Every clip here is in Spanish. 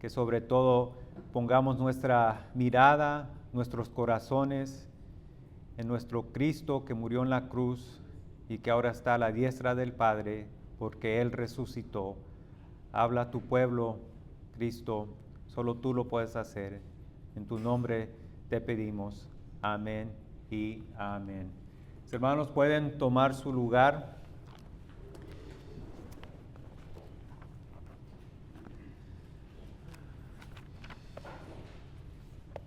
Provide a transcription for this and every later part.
que sobre todo pongamos nuestra mirada, nuestros corazones en nuestro Cristo que murió en la cruz y que ahora está a la diestra del Padre porque Él resucitó. Habla a tu pueblo, Cristo, solo tú lo puedes hacer. En tu nombre te pedimos. Amén y amén. Mis hermanos, pueden tomar su lugar.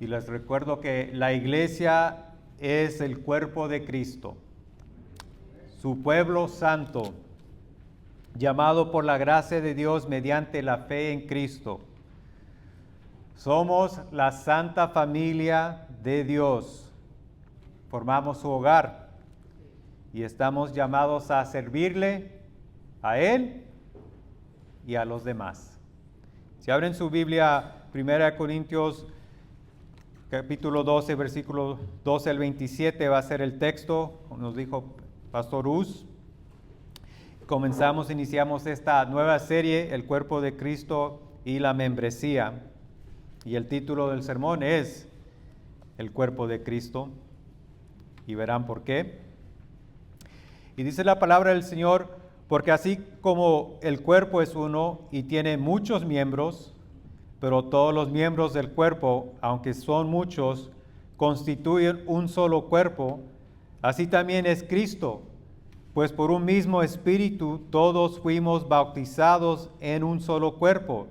Y les recuerdo que la iglesia es el cuerpo de Cristo, su pueblo santo, llamado por la gracia de Dios mediante la fe en Cristo. Somos la santa familia de Dios. Formamos su hogar y estamos llamados a servirle a Él y a los demás. Si abren su Biblia, 1 Corintios capítulo 12, versículo 12 al 27 va a ser el texto, como nos dijo Pastor Uz. Iniciamos esta nueva serie, El Cuerpo de Cristo y la Membresía. Y el título del sermón es El Cuerpo de Cristo. Y verán por qué. Y dice la palabra del Señor, porque así como el cuerpo es uno y tiene muchos miembros, pero todos los miembros del cuerpo, aunque son muchos, constituyen un solo cuerpo, así también es Cristo. Pues por un mismo espíritu todos fuimos bautizados en un solo cuerpo,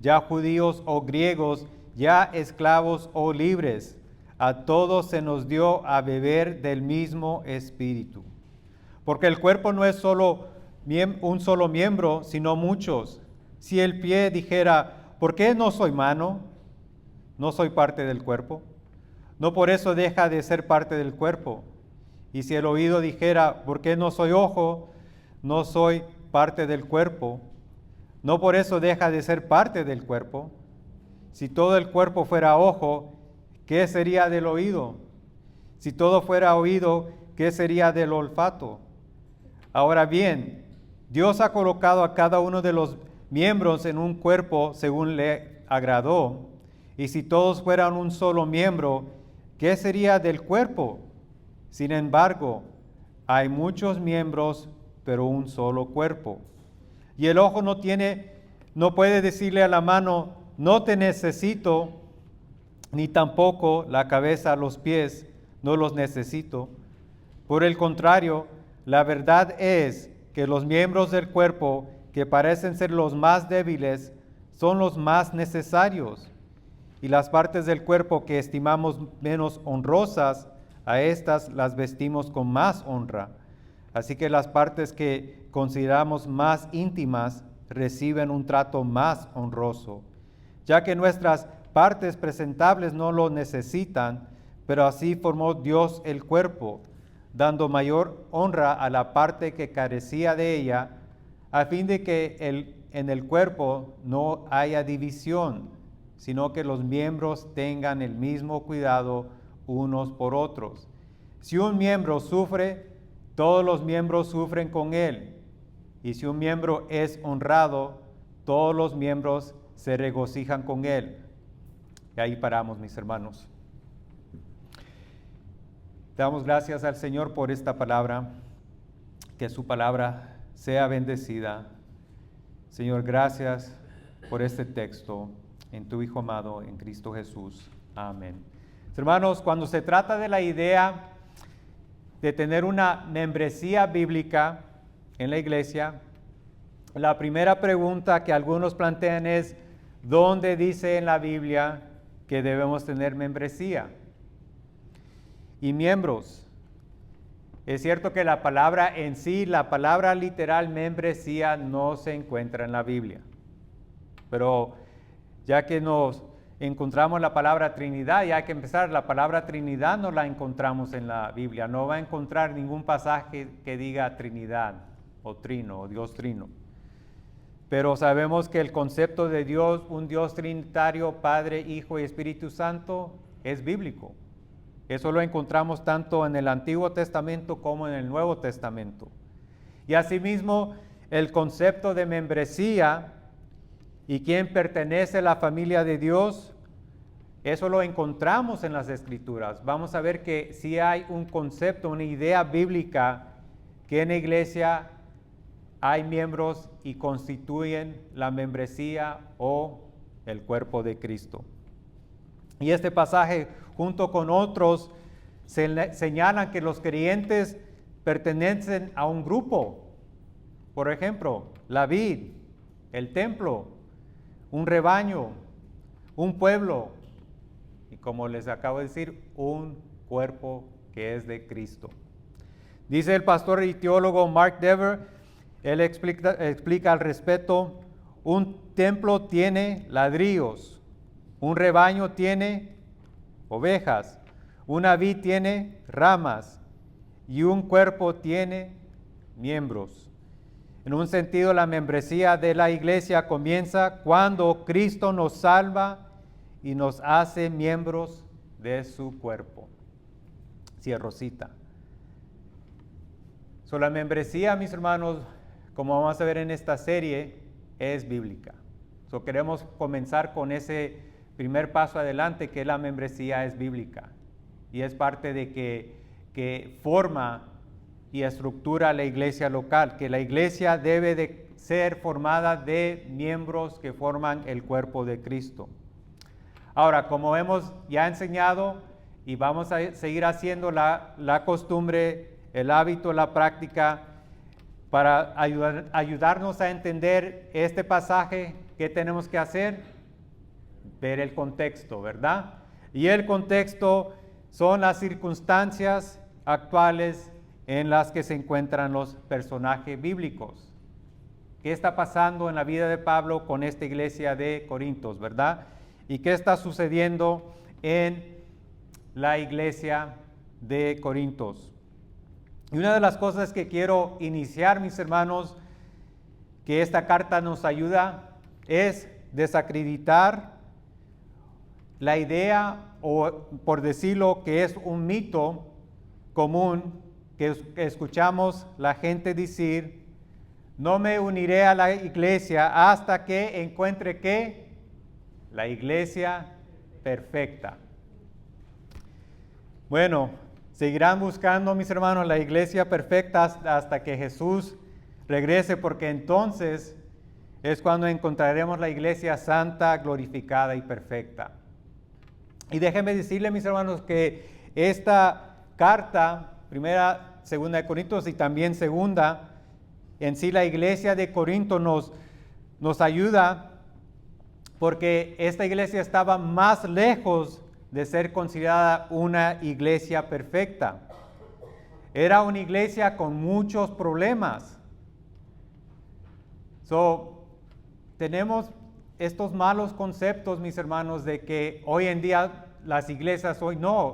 ya judíos o griegos, ya esclavos o libres. A todos se nos dio a beber del mismo espíritu. Porque el cuerpo no es solo un solo miembro, sino muchos. Si el pie dijera, ¿por qué no soy mano? No soy parte del cuerpo. No por eso deja de ser parte del cuerpo. Y si el oído dijera, ¿por qué no soy ojo? No soy parte del cuerpo. No por eso deja de ser parte del cuerpo. Si todo el cuerpo fuera ojo, ¿qué sería del oído? Si todo fuera oído, ¿qué sería del olfato? Ahora bien, Dios ha colocado a cada uno de los miembros en un cuerpo según le agradó. Y si todos fueran un solo miembro, ¿qué sería del cuerpo? Sin embargo, hay muchos miembros, pero un solo cuerpo. Y el ojo no puede decirle a la mano, no te necesito, ni tampoco la cabeza a los pies, no los necesito. Por el contrario, la verdad es que los miembros del cuerpo que parecen ser los más débiles son los más necesarios. Y las partes del cuerpo que estimamos menos honrosas, a estas las vestimos con más honra. Así que las partes que consideramos más íntimas reciben un trato más honroso, ya que nuestras partes presentables no lo necesitan, pero así formó Dios el cuerpo, dando mayor honra a la parte que carecía de ella, a fin de que en el cuerpo no haya división, sino que los miembros tengan el mismo cuidado unos por otros. Si un miembro sufre, todos los miembros sufren con él. Y si un miembro es honrado, todos los miembros se regocijan con él. Y ahí paramos, mis hermanos. Damos gracias al Señor por esta palabra, que su palabra sea bendecida. Señor, gracias por este texto en tu Hijo amado, en Cristo Jesús. Amén. Hermanos, cuando se trata de la idea de tener una membresía bíblica en la iglesia, la primera pregunta que algunos plantean es, ¿dónde dice en la Biblia que debemos tener membresía y miembros? Es cierto que la palabra en sí, la palabra literal membresía no se encuentra en la Biblia, pero ya que nos encontramos la palabra Trinidad, y hay que empezar, la palabra Trinidad no la encontramos en la Biblia, no va a encontrar ningún pasaje que diga Trinidad o Trino o Dios Trino. Pero sabemos que el concepto de Dios, un Dios trinitario, Padre, Hijo y Espíritu Santo, es bíblico. Eso lo encontramos tanto en el Antiguo Testamento como en el Nuevo Testamento. Y asimismo, el concepto de membresía y quién pertenece a la familia de Dios, eso lo encontramos en las Escrituras. Vamos a ver que sí hay un concepto, una idea bíblica, que en la iglesia hay miembros y constituyen la membresía o el cuerpo de Cristo. Y este pasaje, junto con otros, señalan que los creyentes pertenecen a un grupo. Por ejemplo, la vid, el templo, un rebaño, un pueblo y, como les acabo de decir, un cuerpo que es de Cristo. Dice el pastor y teólogo Mark Dever, él explica al respecto: un templo tiene ladrillos, un rebaño tiene ovejas, una vid tiene ramas y un cuerpo tiene miembros. En un sentido, la membresía de la iglesia comienza cuando Cristo nos salva y nos hace miembros de su cuerpo. Cierro cita. La membresía, mis hermanos, como vamos a ver en esta serie, es bíblica. Queremos comenzar con ese primer paso adelante, que la membresía es bíblica y es parte de que forma y estructura la iglesia local, que la iglesia debe de ser formada de miembros que forman el cuerpo de Cristo. Ahora, como hemos ya enseñado y vamos a seguir haciendo la costumbre, el hábito, la práctica, para ayudarnos a entender este pasaje, ¿qué tenemos que hacer? Ver el contexto, ¿verdad? Y el contexto son las circunstancias actuales en las que se encuentran los personajes bíblicos. ¿Qué está pasando en la vida de Pablo con esta iglesia de Corintios, verdad? ¿Y qué está sucediendo en la iglesia de Corintios? Y una de las cosas que quiero iniciar, mis hermanos, que esta carta nos ayuda, es desacreditar la idea, o por decirlo, que es un mito común que escuchamos la gente decir: no me uniré a la iglesia hasta que encuentre ¿qué? La iglesia perfecta. Bueno, seguirán buscando, mis hermanos, la iglesia perfecta hasta que Jesús regrese, porque entonces es cuando encontraremos la iglesia santa, glorificada y perfecta. Y déjenme decirle, mis hermanos, que esta carta, primera, segunda de Corintios y también segunda, en sí la iglesia de Corinto nos ayuda, porque esta iglesia estaba más lejos de ser considerada una iglesia perfecta. Era una iglesia con muchos problemas. Tenemos estos malos conceptos, mis hermanos, de que hoy en día las iglesias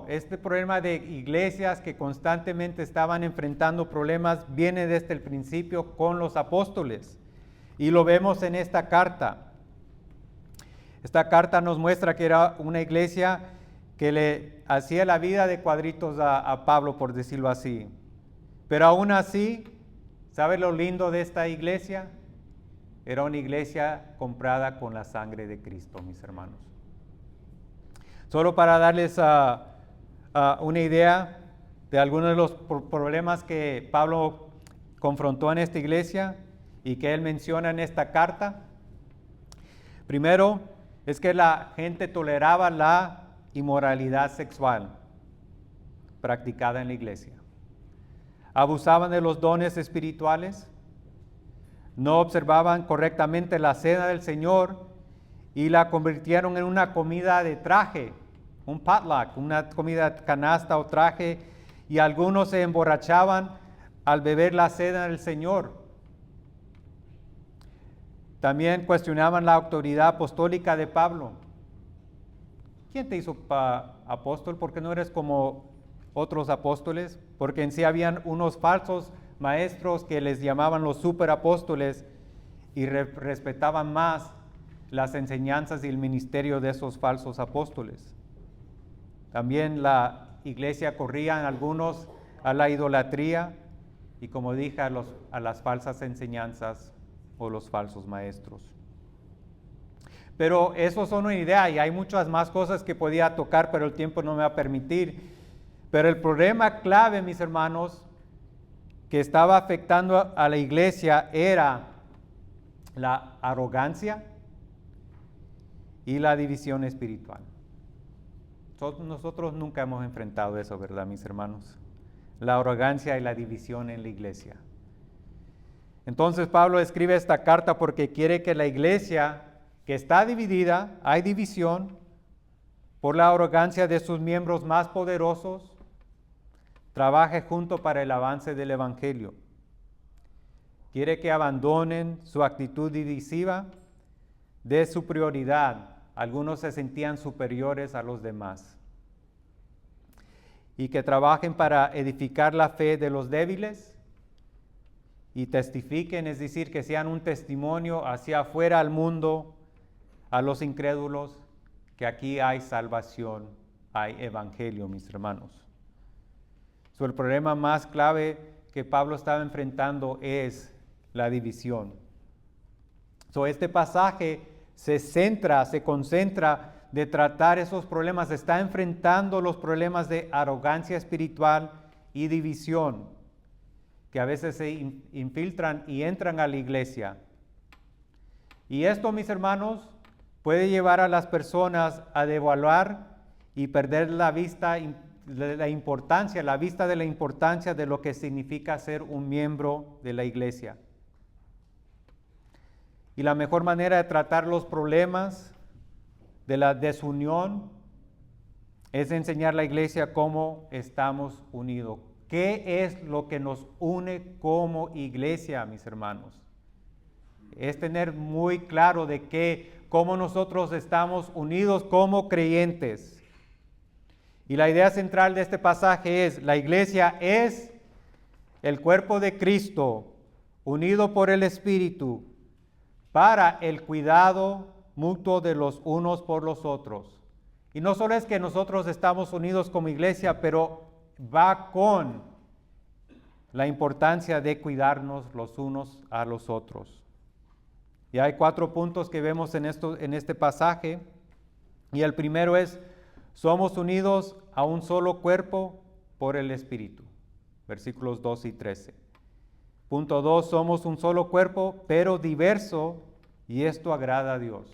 este problema de iglesias que constantemente estaban enfrentando problemas viene desde el principio con los apóstoles, y lo vemos en esta carta. Esta carta nos muestra que era una iglesia que le hacía la vida de cuadritos a Pablo, por decirlo así. Pero aún así, ¿sabe lo lindo de esta iglesia? Era una iglesia comprada con la sangre de Cristo, mis hermanos. Solo para darles una idea de algunos de los problemas que Pablo confrontó en esta iglesia y que él menciona en esta carta. Primero, es que la gente toleraba la inmoralidad sexual practicada en la iglesia. Abusaban de los dones espirituales, no observaban correctamente la cena del Señor y la convirtieron en una comida de traje, un potluck, una comida canasta o traje, y algunos se emborrachaban al beber la cena del Señor. También cuestionaban la autoridad apostólica de Pablo. ¿Quién te hizo apóstol? ¿Por qué no eres como otros apóstoles? Porque en sí habían unos falsos maestros que les llamaban los superapóstoles y respetaban más las enseñanzas y el ministerio de esos falsos apóstoles. También la iglesia corría algunos a la idolatría y, como dije, a las falsas enseñanzas o los falsos maestros. Pero eso son una idea y hay muchas más cosas que podía tocar, pero el tiempo no me va a permitir. Pero el problema clave, mis hermanos, que estaba afectando a la iglesia era la arrogancia y la división espiritual. Nosotros nunca hemos enfrentado eso, ¿verdad, mis hermanos? La arrogancia y la división en la iglesia. Entonces Pablo escribe esta carta porque quiere que la iglesia, que está dividida, hay división por la arrogancia de sus miembros más poderosos, trabaje junto para el avance del evangelio. Quiere que abandonen su actitud divisiva de su prioridad. Algunos se sentían superiores a los demás. Y que trabajen para edificar la fe de los débiles y testifiquen, es decir, que sean un testimonio hacia afuera al mundo, a los incrédulos, que aquí hay salvación, hay evangelio, mis hermanos. El problema más clave que Pablo estaba enfrentando es la división. Este pasaje se concentra de tratar esos problemas, está enfrentando los problemas de arrogancia espiritual y división, que a veces se infiltran y entran a la iglesia. Y esto, mis hermanos, puede llevar a las personas a devaluar y perder la vista de la importancia de lo que significa ser un miembro de la iglesia. Y la mejor manera de tratar los problemas de la desunión es enseñar a la iglesia cómo estamos unidos. ¿Qué es lo que nos une como iglesia, mis hermanos? Es tener muy claro de cómo nosotros estamos unidos como creyentes. Y la idea central de este pasaje es, la iglesia es el cuerpo de Cristo, unido por el Espíritu, para el cuidado mutuo de los unos por los otros. Y no solo es que nosotros estamos unidos como iglesia, pero va con la importancia de cuidarnos los unos a los otros. Y hay 4 puntos que vemos en este pasaje. Y el primero es, somos unidos a un solo cuerpo por el Espíritu. Versículos 2 y 13. Punto 2, somos un solo cuerpo, pero diverso, y esto agrada a Dios.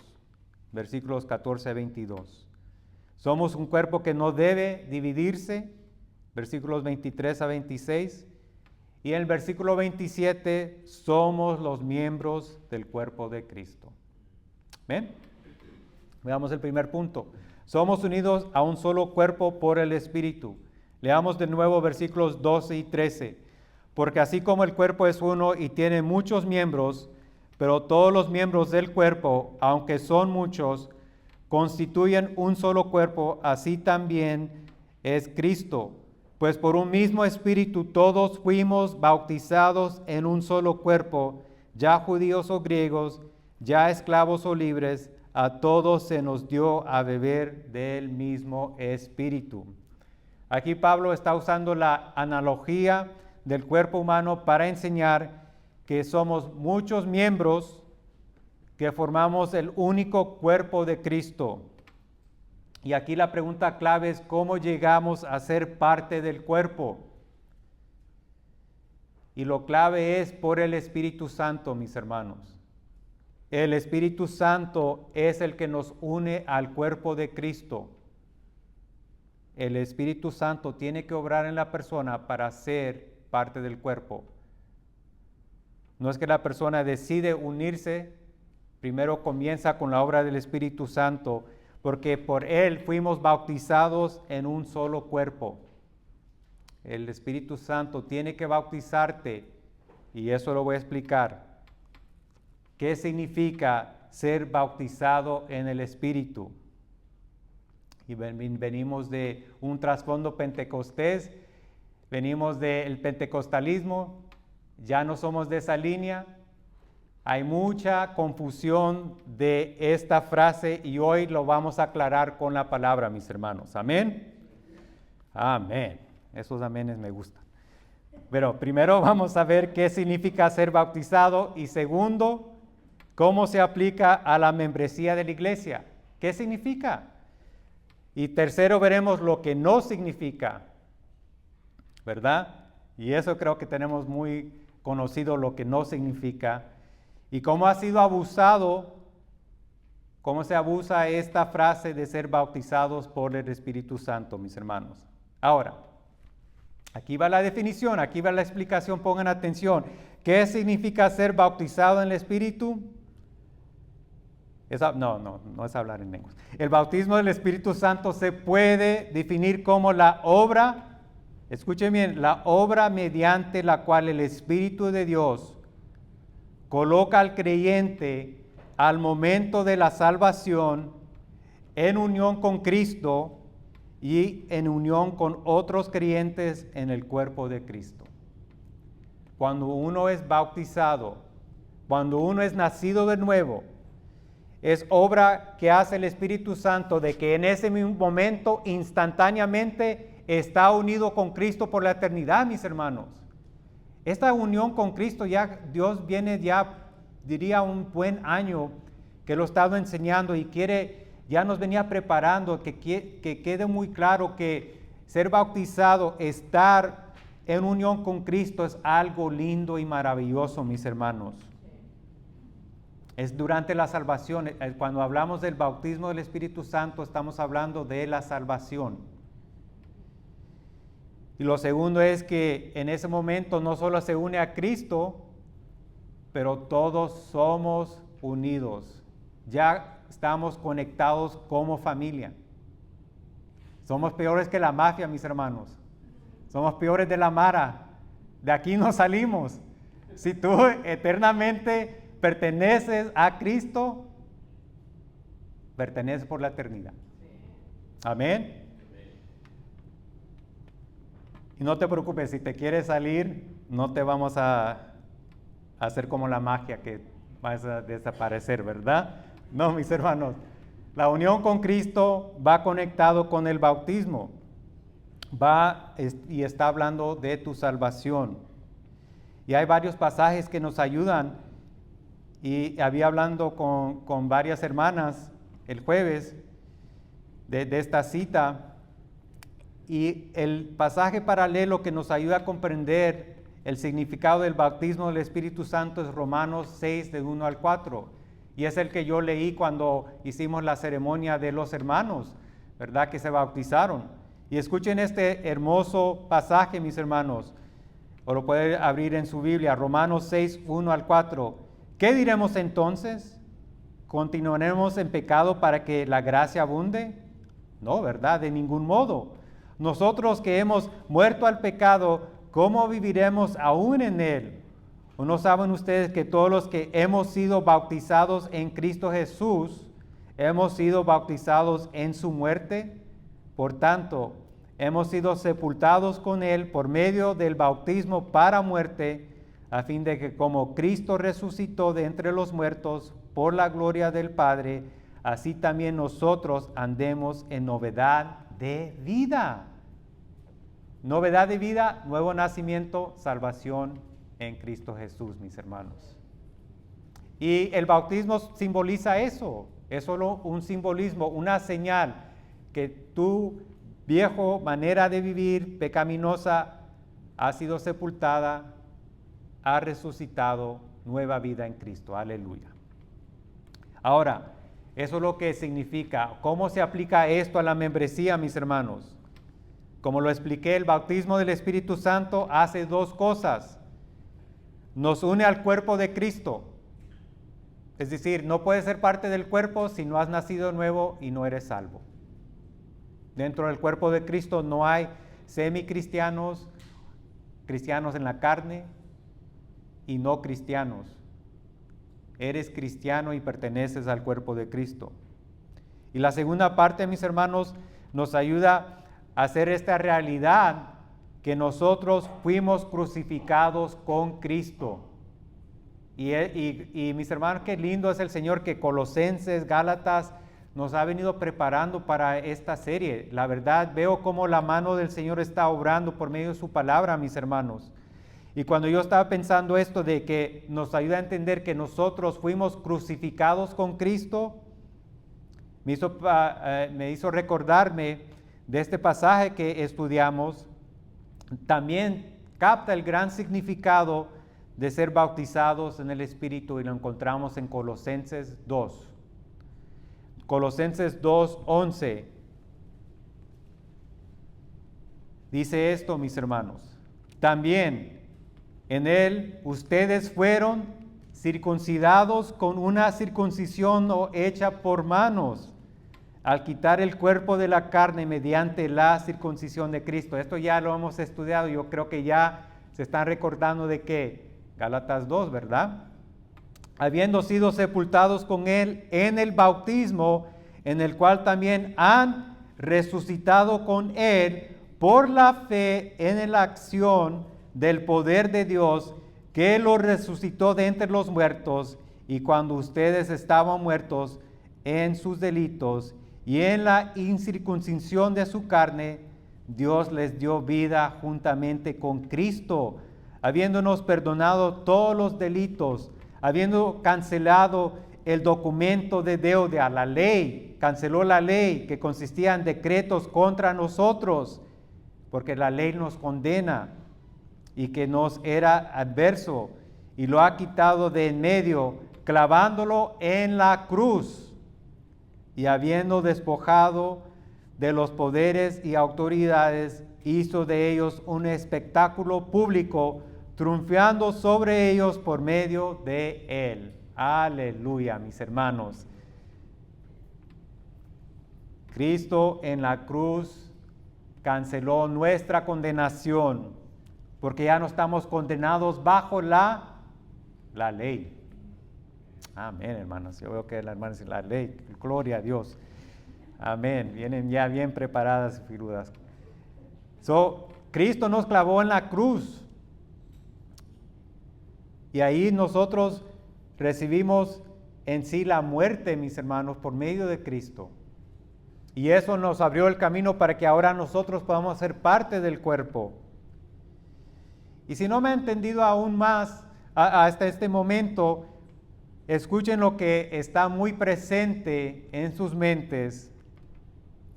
Versículos 14 a 22. Somos un cuerpo que no debe dividirse. Versículos 23 a 26. Y en el versículo 27, somos los miembros del cuerpo de Cristo. ¿Ven? Veamos el primer punto. Somos unidos a un solo cuerpo por el Espíritu. Leamos de nuevo versículos 12 y 13. Porque así como el cuerpo es uno y tiene muchos miembros, pero todos los miembros del cuerpo, aunque son muchos, constituyen un solo cuerpo, así también es Cristo. Pues por un mismo Espíritu todos fuimos bautizados en un solo cuerpo, ya judíos o griegos, ya esclavos o libres, a todos se nos dio a beber del mismo Espíritu. Aquí Pablo está usando la analogía del cuerpo humano para enseñar que somos muchos miembros que formamos el único cuerpo de Cristo. Y aquí la pregunta clave es cómo llegamos a ser parte del cuerpo. Y lo clave es por el Espíritu Santo, mis hermanos. El Espíritu Santo es el que nos une al cuerpo de Cristo. El Espíritu Santo tiene que obrar en la persona para ser parte del cuerpo. No es que la persona decide unirse, primero comienza con la obra del Espíritu Santo, porque por Él fuimos bautizados en un solo cuerpo. El Espíritu Santo tiene que bautizarte, y eso lo voy a explicar. ¿Qué significa ser bautizado en el Espíritu? Y venimos de un trasfondo pentecostés, venimos del pentecostalismo, ya no somos de esa línea. Hay mucha confusión de esta frase y hoy lo vamos a aclarar con la palabra, mis hermanos. ¿Amén? Amén. Esos aménes me gustan. Pero primero vamos a ver qué significa ser bautizado y segundo, ¿Cómo se aplica a la membresía de la iglesia? ¿Qué significa? Y tercero, veremos lo que no significa, ¿verdad? Y eso creo que tenemos muy conocido lo que no significa. Y cómo ha sido abusado, cómo se abusa esta frase de ser bautizados por el Espíritu Santo, mis hermanos. Ahora, aquí va la definición, aquí va la explicación, pongan atención. ¿Qué significa ser bautizado en el Espíritu? No es hablar en lenguas. El bautismo del Espíritu Santo se puede definir como la obra, escuchen bien, la obra mediante la cual el Espíritu de Dios coloca al creyente al momento de la salvación en unión con Cristo y en unión con otros creyentes en el cuerpo de Cristo. Cuando uno es bautizado, cuando uno es nacido de nuevo, es obra que hace el Espíritu Santo de que en ese mismo momento instantáneamente está unido con Cristo por la eternidad, mis hermanos. Esta unión con Cristo ya Dios viene ya, diría, un buen año que lo he estado enseñando y ya nos venía preparando que quede muy claro que ser bautizado, estar en unión con Cristo es algo lindo y maravilloso, mis hermanos. Es durante la salvación. Cuando hablamos del bautismo del Espíritu Santo, estamos hablando de la salvación. Y lo segundo es que en ese momento no solo se une a Cristo, pero todos somos unidos. Ya estamos conectados como familia. Somos peores que la mafia, mis hermanos. Somos peores de la mara. De aquí no salimos. Si tú eternamente perteneces a Cristo, perteneces por la eternidad. Amén. Y no te preocupes, si te quieres salir, no te vamos a hacer como la magia que vas a desaparecer, ¿verdad? No, mis hermanos. La unión con Cristo va conectado con el bautismo. Y está hablando de tu salvación. Y hay varios pasajes que nos ayudan. Y había hablando con varias hermanas el jueves de esta cita. Y el pasaje paralelo que nos ayuda a comprender el significado del bautismo del Espíritu Santo es Romanos 6, del 1 al 4. Y es el que yo leí cuando hicimos la ceremonia de los hermanos, ¿verdad? Que se bautizaron. Y escuchen este hermoso pasaje, mis hermanos. O lo pueden abrir en su Biblia, Romanos 6, 1 al 4. ¿Qué diremos entonces? ¿Continuaremos en pecado para que la gracia abunde? No, ¿verdad? De ningún modo. Nosotros que hemos muerto al pecado, ¿cómo viviremos aún en él? ¿O no saben ustedes que todos los que hemos sido bautizados en Cristo Jesús, hemos sido bautizados en su muerte? Por tanto, hemos sido sepultados con él por medio del bautismo para muerte, a fin de que como Cristo resucitó de entre los muertos por la gloria del Padre, así también nosotros andemos en novedad de vida. Novedad de vida, nuevo nacimiento, salvación en Cristo Jesús, mis hermanos. Y el bautismo simboliza eso, es solo un simbolismo, una señal que tu viejo manera de vivir pecaminosa ha sido sepultada, ha resucitado, nueva vida en Cristo. Aleluya. Ahora, eso es lo que significa. ¿Cómo se aplica esto a la membresía, mis hermanos? Como lo expliqué, el bautismo del Espíritu Santo hace dos cosas. Nos une al cuerpo de Cristo. Es decir, no puedes ser parte del cuerpo si no has nacido nuevo y no eres salvo. Dentro del cuerpo de Cristo no hay semicristianos, cristianos en la carne y no cristianos. Eres cristiano y perteneces al cuerpo de Cristo. Y la segunda parte, mis hermanos, nos ayuda a hacer esta realidad que nosotros fuimos crucificados con Cristo. Y mis hermanos, qué lindo es el Señor que Colosenses, Gálatas nos ha venido preparando para esta serie. La verdad, veo cómo la mano del Señor está obrando por medio de su palabra, mis hermanos. Y cuando yo estaba pensando esto de que nos ayuda a entender que nosotros fuimos crucificados con Cristo, me hizo recordarme de este pasaje que estudiamos. También capta el gran significado de ser bautizados en el Espíritu y lo encontramos en Colosenses 2. Colosenses 2:11 dice esto, mis hermanos. También en él ustedes fueron circuncidados con una circuncisión no hecha por manos, al quitar el cuerpo de la carne mediante la circuncisión de Cristo. Esto ya lo hemos estudiado, yo creo que ya se están recordando de que Gálatas 2, ¿verdad? Habiendo sido sepultados con él en el bautismo, en el cual también han resucitado con él por la fe en la acción del poder de Dios, que lo resucitó de entre los muertos, y cuando ustedes estaban muertos en sus delitos y en la incircuncisión de su carne, Dios les dio vida juntamente con Cristo, habiéndonos perdonado todos los delitos, habiendo cancelado el documento de deuda, la ley, canceló la ley que consistía en decretos contra nosotros, porque la ley nos condena y que nos era adverso, y lo ha quitado de en medio, clavándolo en la cruz, y habiendo despojado de los poderes y autoridades, hizo de ellos un espectáculo público, triunfando sobre ellos por medio de él. Aleluya, mis hermanos. Cristo en la cruz canceló nuestra condenación, porque ya no estamos condenados bajo la ley. Amén, hermanos. Yo veo que la hermana dice la ley. Gloria a Dios. Amén. Vienen ya bien preparadas y filudas. Cristo nos clavó en la cruz. Y ahí nosotros recibimos en sí la muerte, mis hermanos, por medio de Cristo. Y eso nos abrió el camino para que ahora nosotros podamos ser parte del cuerpo. Y si no me han entendido aún más hasta este momento, escuchen lo que está muy presente en sus mentes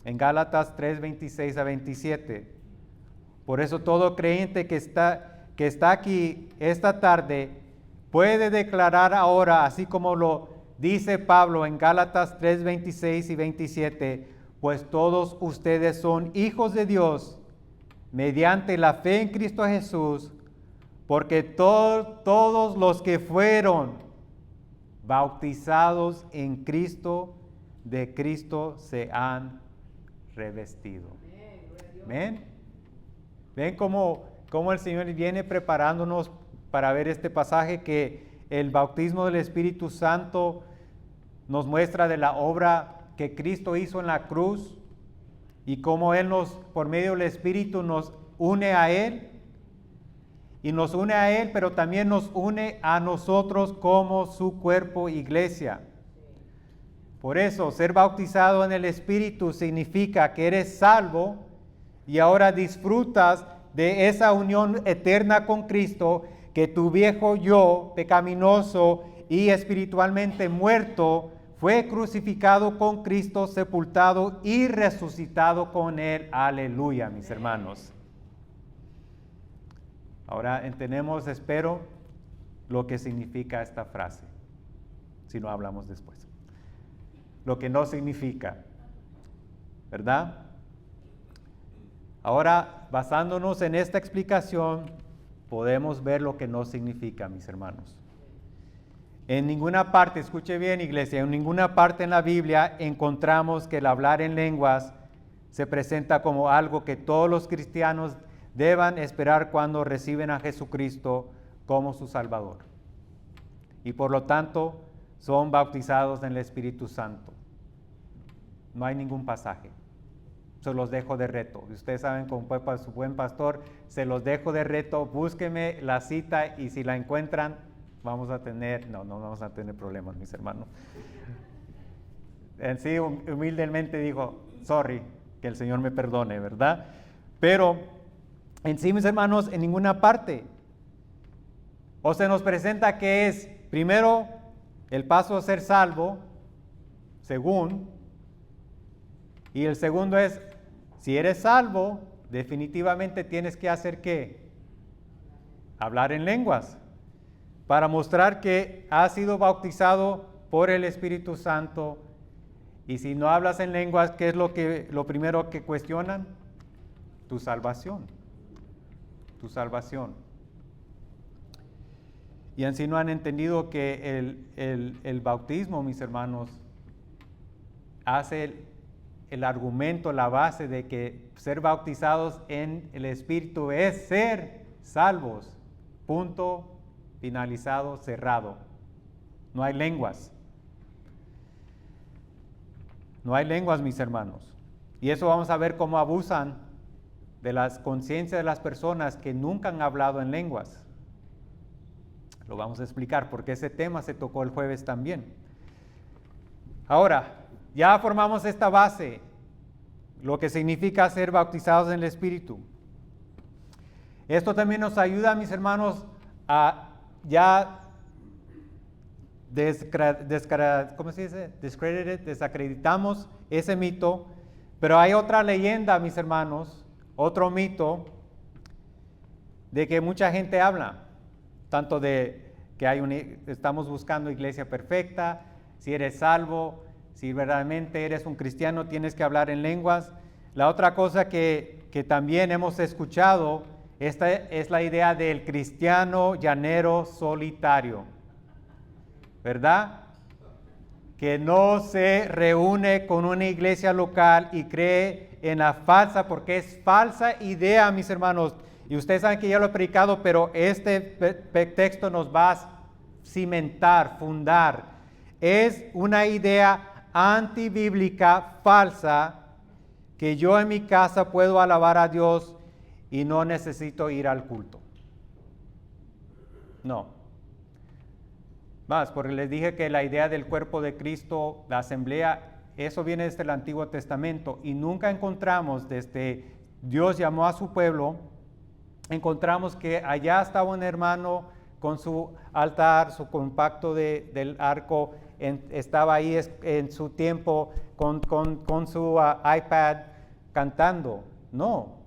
en Gálatas 3:26 a 27. Por eso todo creyente que está aquí esta tarde puede declarar ahora, así como lo dice Pablo en Gálatas 3:26 y 27, pues todos ustedes son hijos de Dios mediante la fe en Cristo Jesús, porque todos los que fueron bautizados en Cristo, de Cristo se han revestido. ¿Ven? ¿Ven cómo el Señor viene preparándonos para ver este pasaje, que el bautismo del Espíritu Santo nos muestra de la obra que Cristo hizo en la cruz y cómo Él por medio del Espíritu nos une a Él? Y nos une a Él, pero también nos une a nosotros como su cuerpo, iglesia. Por eso, ser bautizado en el Espíritu significa que eres salvo y ahora disfrutas de esa unión eterna con Cristo, que tu viejo yo, pecaminoso y espiritualmente muerto, fue crucificado con Cristo, sepultado y resucitado con Él. Aleluya, mis hermanos. Ahora entendemos, espero, lo que significa esta frase, si no hablamos después. Lo que no significa, ¿verdad? Ahora, basándonos en esta explicación, podemos ver lo que no significa, mis hermanos. En ninguna parte, escuche bien, iglesia, en ninguna parte en la Biblia encontramos que el hablar en lenguas se presenta como algo que todos los cristianos deban esperar cuando reciben a Jesucristo como su Salvador. Y por lo tanto, son bautizados en el Espíritu Santo. No hay ningún pasaje. Se los dejo de reto. Ustedes saben, como su buen pastor, se los dejo de reto. Búsquenme la cita y si la encuentran, no vamos a tener problemas, mis hermanos. En sí, humildemente digo, sorry, que el Señor me perdone, ¿verdad? Pero en sí, mis hermanos, en ninguna parte. O se nos presenta que es, primero, el paso a ser salvo, según, y el segundo es, si eres salvo, definitivamente tienes que hacer ¿qué? Hablar en lenguas, para mostrar que has sido bautizado por el Espíritu Santo. Y si no hablas en lenguas, ¿qué es lo primero que cuestionan? Tu salvación. Tu salvación. Y así no han entendido que el bautismo, mis hermanos, hace el argumento, la base de que ser bautizados en el Espíritu es ser salvos. Punto, finalizado, cerrado. No hay lenguas. No hay lenguas, mis hermanos. Y eso vamos a ver cómo abusan de las conciencias de las personas que nunca han hablado en lenguas. Lo vamos a explicar porque ese tema se tocó el jueves también. Ahora, ya formamos esta base, lo que significa ser bautizados en el Espíritu. Esto también nos ayuda, mis hermanos, a ya desacreditamos ese mito, pero hay otra leyenda, mis hermanos, otro mito de que mucha gente habla, tanto de que estamos buscando iglesia perfecta, si eres salvo, si verdaderamente eres un cristiano, tienes que hablar en lenguas. La otra cosa que también hemos escuchado, esta es la idea del cristiano llanero solitario, ¿verdad? Que no se reúne con una iglesia local y cree en la falsa, porque es falsa idea, mis hermanos. Y ustedes saben que ya lo he predicado, pero este texto nos va a cimentar, fundar. Es una idea antibíblica, falsa, que yo en mi casa puedo alabar a Dios y no necesito ir al culto. No. Más, porque les dije que la idea del cuerpo de Cristo, la asamblea, eso viene desde el Antiguo Testamento y nunca encontramos desde Dios llamó a su pueblo, encontramos que allá estaba un hermano con su altar, su compacto del arco, estaba ahí en su tiempo con su iPad cantando. No,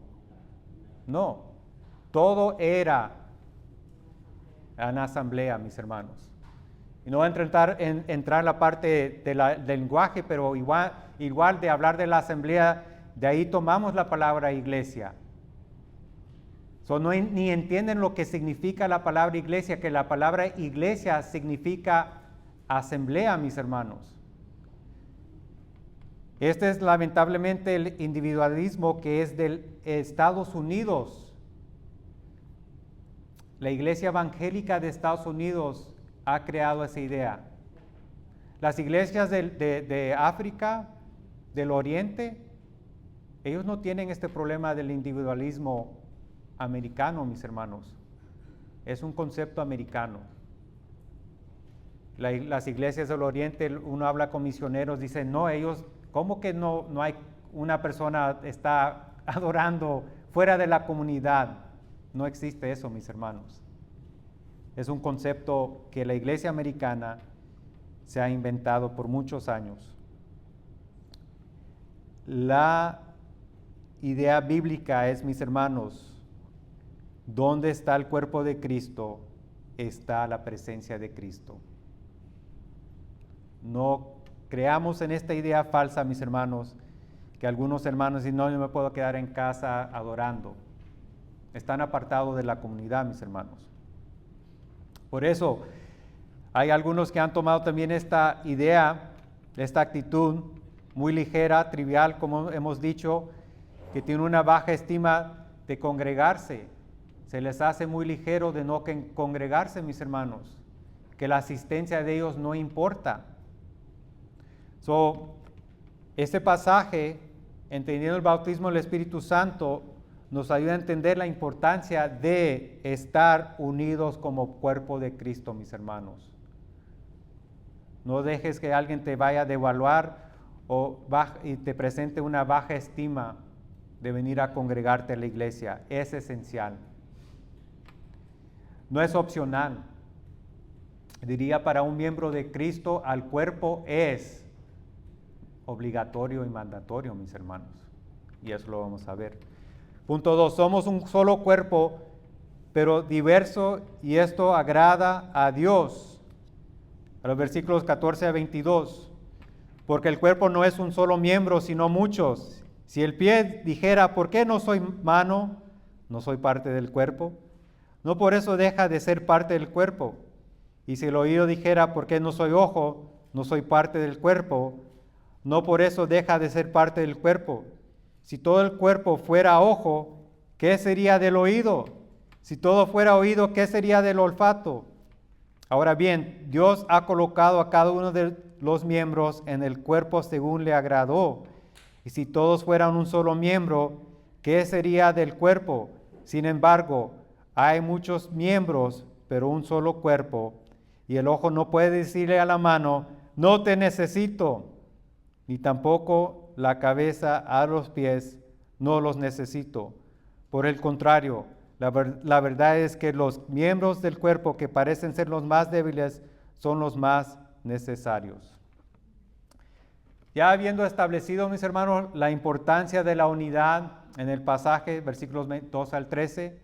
todo era en asamblea, mis hermanos. Y no voy a entrar en la parte del lenguaje, pero igual de hablar de la asamblea, de ahí tomamos la palabra iglesia. Ni entienden lo que significa la palabra iglesia, que la palabra iglesia significa asamblea, mis hermanos. Este es lamentablemente el individualismo que es de Estados Unidos. La iglesia evangélica de Estados Unidos ha creado esa idea. Las iglesias de África, del Oriente, ellos no tienen este problema del individualismo americano, mis hermanos. Es un concepto americano. Las iglesias del Oriente, uno habla con misioneros, dicen, no, ellos, ¿cómo que no hay una persona está adorando fuera de la comunidad? No existe eso, mis hermanos. Es un concepto que la iglesia americana se ha inventado por muchos años. La idea bíblica es, mis hermanos, ¿dónde está el cuerpo de Cristo? Está la presencia de Cristo. No creamos en esta idea falsa, mis hermanos, que algunos hermanos dicen, no, yo me puedo quedar en casa adorando. Están apartados de la comunidad, mis hermanos. Por eso, hay algunos que han tomado también esta idea, esta actitud muy ligera, trivial, como hemos dicho, que tiene una baja estima de congregarse. Se les hace muy ligero de no congregarse, mis hermanos, que la asistencia de ellos no importa. Este pasaje, entendiendo el bautismo del Espíritu Santo, nos ayuda a entender la importancia de estar unidos como cuerpo de Cristo, mis hermanos. No dejes que alguien te vaya a devaluar y te presente una baja estima de venir a congregarte a la iglesia. Es esencial. no es opcional. Diría para un miembro de Cristo, al cuerpo es obligatorio y mandatorio, mis hermanos. Y eso lo vamos a ver. Punto 2, somos un solo cuerpo, pero diverso, y esto agrada a Dios. A los versículos 14 a 22. Porque el cuerpo no es un solo miembro, sino muchos. Si el pie dijera, ¿por qué no soy mano? No soy parte del cuerpo. No por eso deja de ser parte del cuerpo. Y si el oído dijera, ¿por qué no soy ojo? No soy parte del cuerpo. No por eso deja de ser parte del cuerpo. Si todo el cuerpo fuera ojo, ¿qué sería del oído? Si todo fuera oído, ¿qué sería del olfato? Ahora bien, Dios ha colocado a cada uno de los miembros en el cuerpo según le agradó. Y si todos fueran un solo miembro, ¿qué sería del cuerpo? Sin embargo, hay muchos miembros, pero un solo cuerpo. Y el ojo no puede decirle a la mano, no te necesito, ni tampoco la cabeza a los pies, no los necesito. Por el contrario, la verdad es que los miembros del cuerpo que parecen ser los más débiles son los más necesarios. Ya habiendo establecido, mis hermanos, la importancia de la unidad en el pasaje, versículos 2 al 13,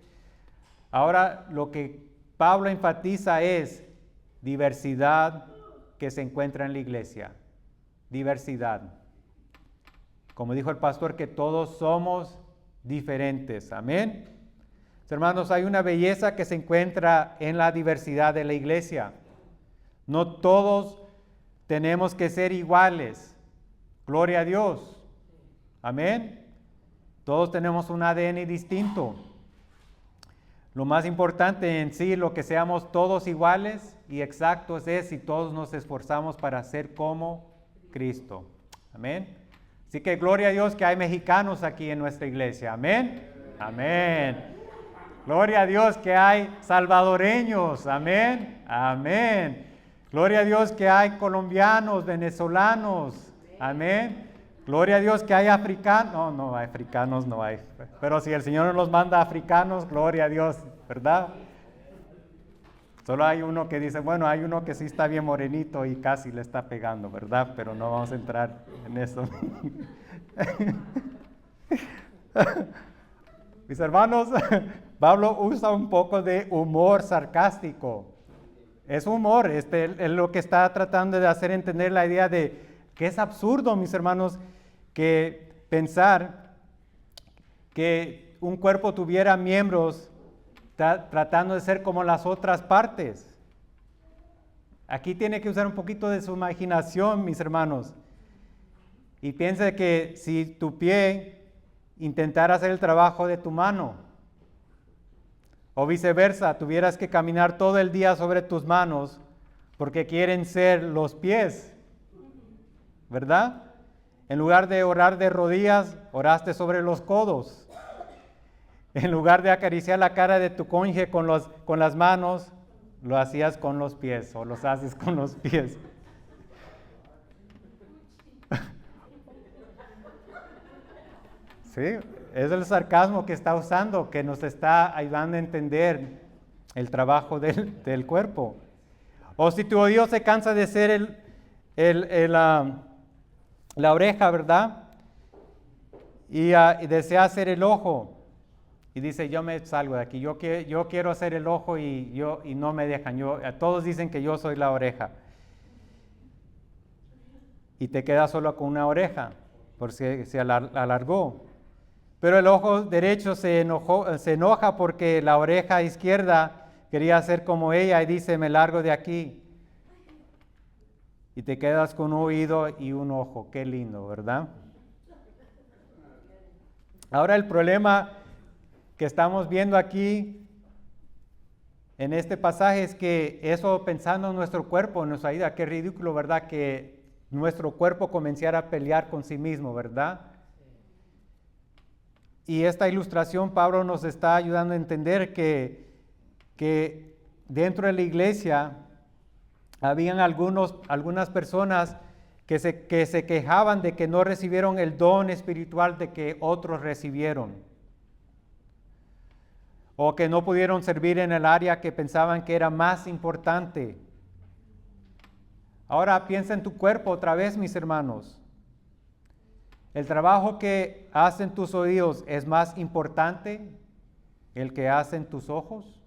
ahora lo que Pablo enfatiza es diversidad que se encuentra en la iglesia. Diversidad. Como dijo el pastor, que todos somos diferentes. Amén. Hermanos, hay una belleza que se encuentra en la diversidad de la iglesia. No todos tenemos que ser iguales. Gloria a Dios. Amén. Todos tenemos un ADN distinto. Lo más importante en sí, lo que seamos todos iguales y exactos, es si todos nos esforzamos para ser como Cristo. Amén. Así que gloria a Dios que hay mexicanos aquí en nuestra iglesia. Amén. Amén. Gloria a Dios que hay salvadoreños. Amén. Amén. Gloria a Dios que hay colombianos, venezolanos. Amén. Gloria a Dios que hay africanos. No, africanos no hay. Pero si el Señor nos manda africanos, gloria a Dios, ¿verdad? Solo hay uno que dice, bueno, hay uno que sí está bien morenito y casi le está pegando, ¿verdad? Pero no vamos a entrar en eso. Mis hermanos, Pablo usa un poco de humor sarcástico. Es humor, es lo que está tratando de hacer entender la idea de que es absurdo, mis hermanos, que pensar que un cuerpo tuviera miembros tratando de ser como las otras partes. Aquí tiene que usar un poquito de su imaginación, mis hermanos. Y piensa que si tu pie intentara hacer el trabajo de tu mano, o viceversa, tuvieras que caminar todo el día sobre tus manos porque quieren ser los pies, ¿verdad? En lugar de orar de rodillas, oraste sobre los codos. En lugar de acariciar la cara de tu cónyuge con las manos, lo hacías con los pies o los haces con los pies. Sí, es el sarcasmo que está usando, que nos está ayudando a entender el trabajo del cuerpo. O si tu oído se cansa de ser la oreja, ¿verdad? Y desea ser el ojo. Y dice, yo me salgo de aquí, yo quiero hacer el ojo y no me dejan. Todos dicen que yo soy la oreja. Y te quedas solo con una oreja, porque se alargó. Pero el ojo derecho se enoja porque la oreja izquierda quería ser como ella y dice, me largo de aquí. Y te quedas con un oído y un ojo. Qué lindo, ¿verdad? Ahora el problema que estamos viendo aquí en este pasaje es que eso, pensando en nuestro cuerpo, nos ayuda. Qué ridículo, ¿verdad? Que nuestro cuerpo comenzara a pelear con sí mismo, ¿verdad? Y esta ilustración, Pablo nos está ayudando a entender que dentro de la iglesia habían algunas personas que se quejaban de que no recibieron el don espiritual de que otros recibieron. o que no pudieron servir en el área que pensaban que era más importante. Ahora piensa en tu cuerpo otra vez, mis hermanos. ¿El trabajo que hacen tus oídos es más importante el que hacen tus ojos?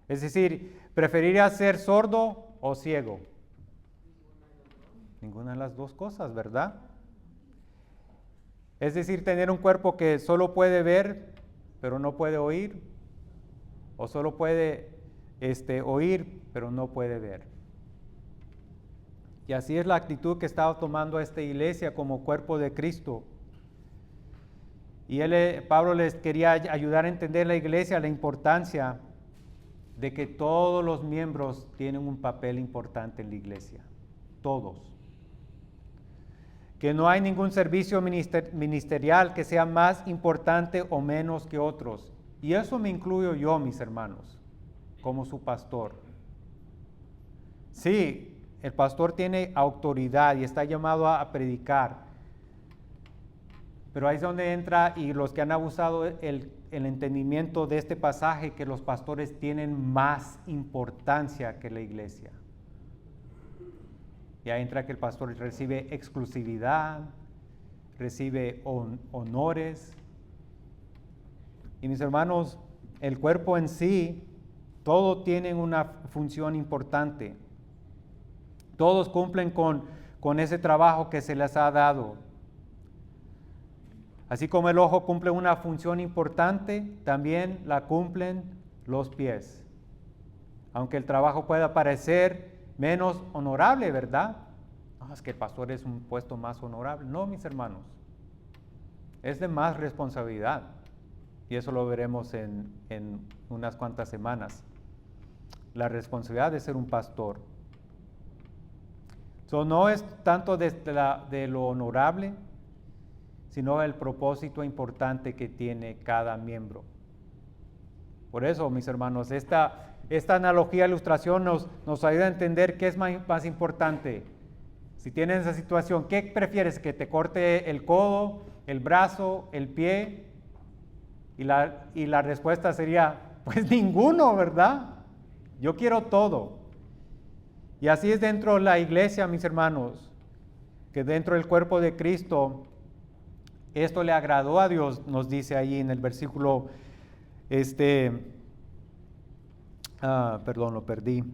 Es decir, ¿preferirías ser sordo o ciego? Ninguna de las dos cosas, ¿verdad? Es decir, tener un cuerpo que solo puede ver, pero no puede oír, o solo puede oír, pero no puede ver. Y así es la actitud que estaba tomando esta iglesia como cuerpo de Cristo. Y Pablo les quería ayudar a entender la iglesia, la importancia de que todos los miembros tienen un papel importante en la iglesia. Todos. Que no hay ningún servicio ministerial que sea más importante o menos que otros. Y eso me incluyo yo, mis hermanos, como su pastor. Sí, el pastor tiene autoridad y está llamado a predicar. Pero ahí es donde entra, y los que han abusado el entendimiento de este pasaje, que los pastores tienen más importancia que la iglesia. Y ahí entra que el pastor recibe exclusividad, recibe honores. Y mis hermanos, el cuerpo en sí, todos tienen una función importante. Todos cumplen con ese trabajo que se les ha dado. Así como el ojo cumple una función importante, también la cumplen los pies. Aunque el trabajo pueda parecer menos honorable, ¿verdad? No, es que el pastor es un puesto más honorable. No, mis hermanos. Es de más responsabilidad. Y eso lo veremos en unas cuantas semanas. La responsabilidad de ser un pastor. No es tanto de lo honorable, sino el propósito importante que tiene cada miembro. Por eso, mis hermanos, esta analogía, ilustración nos ayuda a entender qué es más importante. Si tienes esa situación, ¿qué prefieres? ¿Que te corte el codo, el brazo, el pie? Y la respuesta sería, pues ninguno, ¿verdad? Yo quiero todo. Y así es dentro de la iglesia, mis hermanos, que dentro del cuerpo de Cristo, esto le agradó a Dios, nos dice ahí en el versículo, perdón, lo perdí,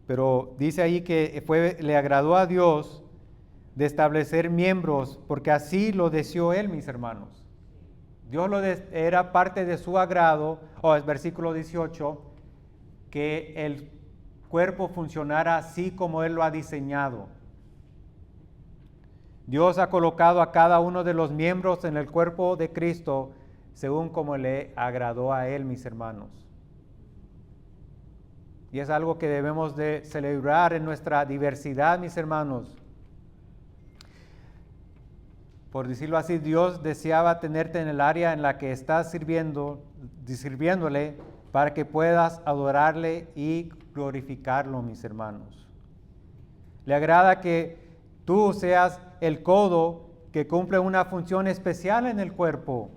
pero dice ahí que le agradó a Dios de establecer miembros, porque así lo deseó Él, mis hermanos. Dios era parte de su agrado, es versículo 18, que el cuerpo funcionara así como Él lo ha diseñado. Dios ha colocado a cada uno de los miembros en el cuerpo de Cristo según como le agradó a Él, mis hermanos. Y es algo que debemos de celebrar en nuestra diversidad, mis hermanos. Por decirlo así, Dios deseaba tenerte en el área en la que estás sirviéndole para que puedas adorarle y glorificarlo, mis hermanos. Le agrada que tú seas el codo que cumple una función especial en el cuerpo.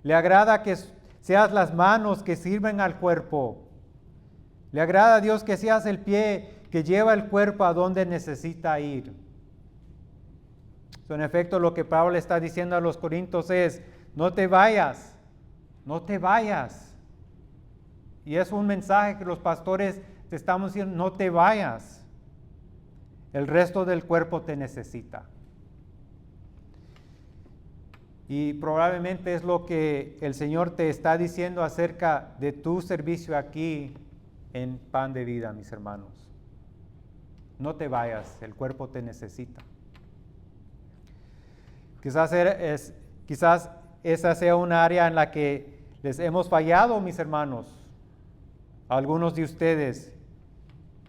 Le agrada que seas las manos que sirven al cuerpo. Le agrada a Dios que seas el pie que lleva el cuerpo a donde necesita ir. En efecto, lo que Pablo le está diciendo a los corintios es, no te vayas, no te vayas. Y es un mensaje que los pastores te estamos diciendo, no te vayas. El resto del cuerpo te necesita. Y probablemente es lo que el Señor te está diciendo acerca de tu servicio aquí en Pan de Vida, mis hermanos. No te vayas, el cuerpo te necesita. Quizás esa sea una área en la que les hemos fallado, mis hermanos. Algunos de ustedes,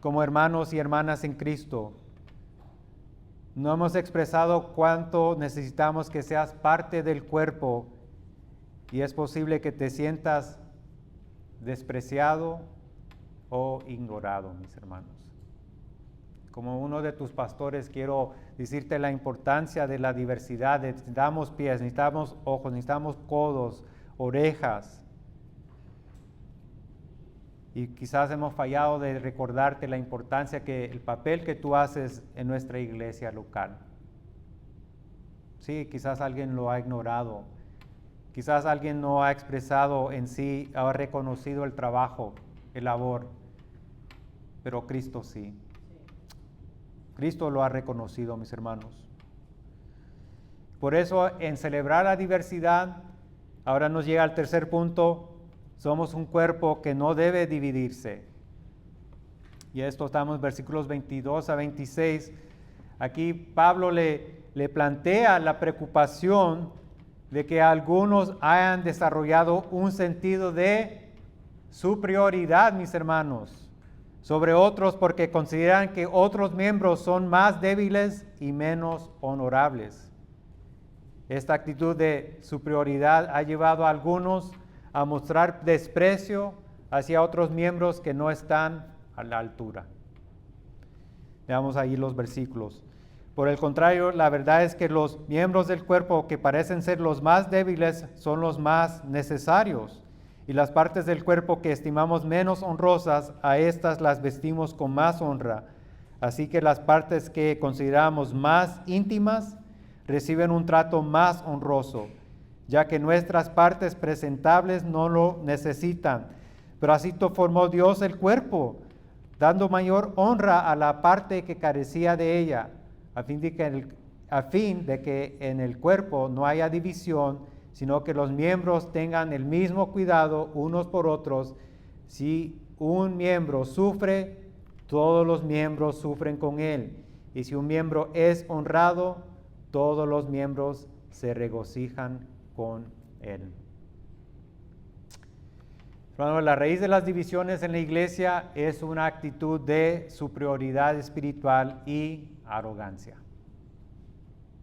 como hermanos y hermanas en Cristo, no hemos expresado cuánto necesitamos que seas parte del cuerpo y es posible que te sientas despreciado o ignorado, mis hermanos. Como uno de tus pastores, quiero decirte la importancia de la diversidad. Necesitamos pies, necesitamos ojos, necesitamos codos, orejas. Y quizás hemos fallado de recordarte la importancia que el papel que tú haces en nuestra iglesia local. Sí, quizás alguien lo ha ignorado. Quizás alguien no ha expresado en sí, ha reconocido el trabajo, el labor, pero Cristo sí. Cristo lo ha reconocido, mis hermanos. Por eso, en celebrar la diversidad, ahora nos llega al tercer punto, somos un cuerpo que no debe dividirse. Y esto estamos en versículos 22 a 26. Aquí Pablo le plantea la preocupación de que algunos hayan desarrollado un sentido de superioridad, mis hermanos, sobre otros porque consideran que otros miembros son más débiles y menos honorables. Esta actitud de superioridad ha llevado a algunos a mostrar desprecio hacia otros miembros que no están a la altura. Veamos ahí los versículos. Por el contrario, la verdad es que los miembros del cuerpo que parecen ser los más débiles son los más necesarios. Y las partes del cuerpo que estimamos menos honrosas, a estas las vestimos con más honra. Así que las partes que consideramos más íntimas reciben un trato más honroso, ya que nuestras partes presentables no lo necesitan. Pero así formó Dios el cuerpo, dando mayor honra a la parte que carecía de ella, a fin de que en el cuerpo no haya división, sino que los miembros tengan el mismo cuidado unos por otros. Si un miembro sufre, todos los miembros sufren con él. Y si un miembro es honrado, todos los miembros se regocijan con él. Bueno, la raíz de las divisiones en la iglesia es una actitud de superioridad espiritual y arrogancia.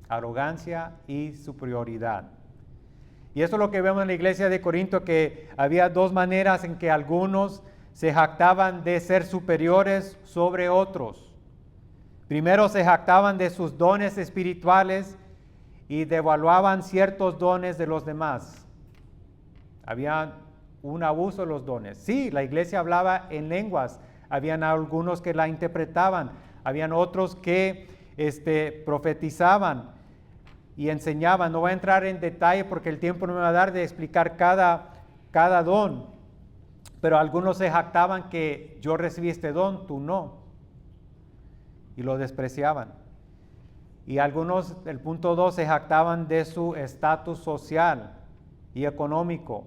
Arrogancia y superioridad. Y eso es lo que vemos en la iglesia de Corinto, que había dos maneras en que algunos se jactaban de ser superiores sobre otros. Primero se jactaban de sus dones espirituales y devaluaban ciertos dones de los demás. Había un abuso de los dones. Sí, la iglesia hablaba en lenguas. Habían algunos que la interpretaban. Habían otros que profetizaban y enseñaban. No voy a entrar en detalle porque el tiempo no me va a dar de explicar cada don. Pero algunos se jactaban que yo recibí este don, tú no. Y lo despreciaban. Y algunos, el punto 2, se jactaban de su estatus social y económico,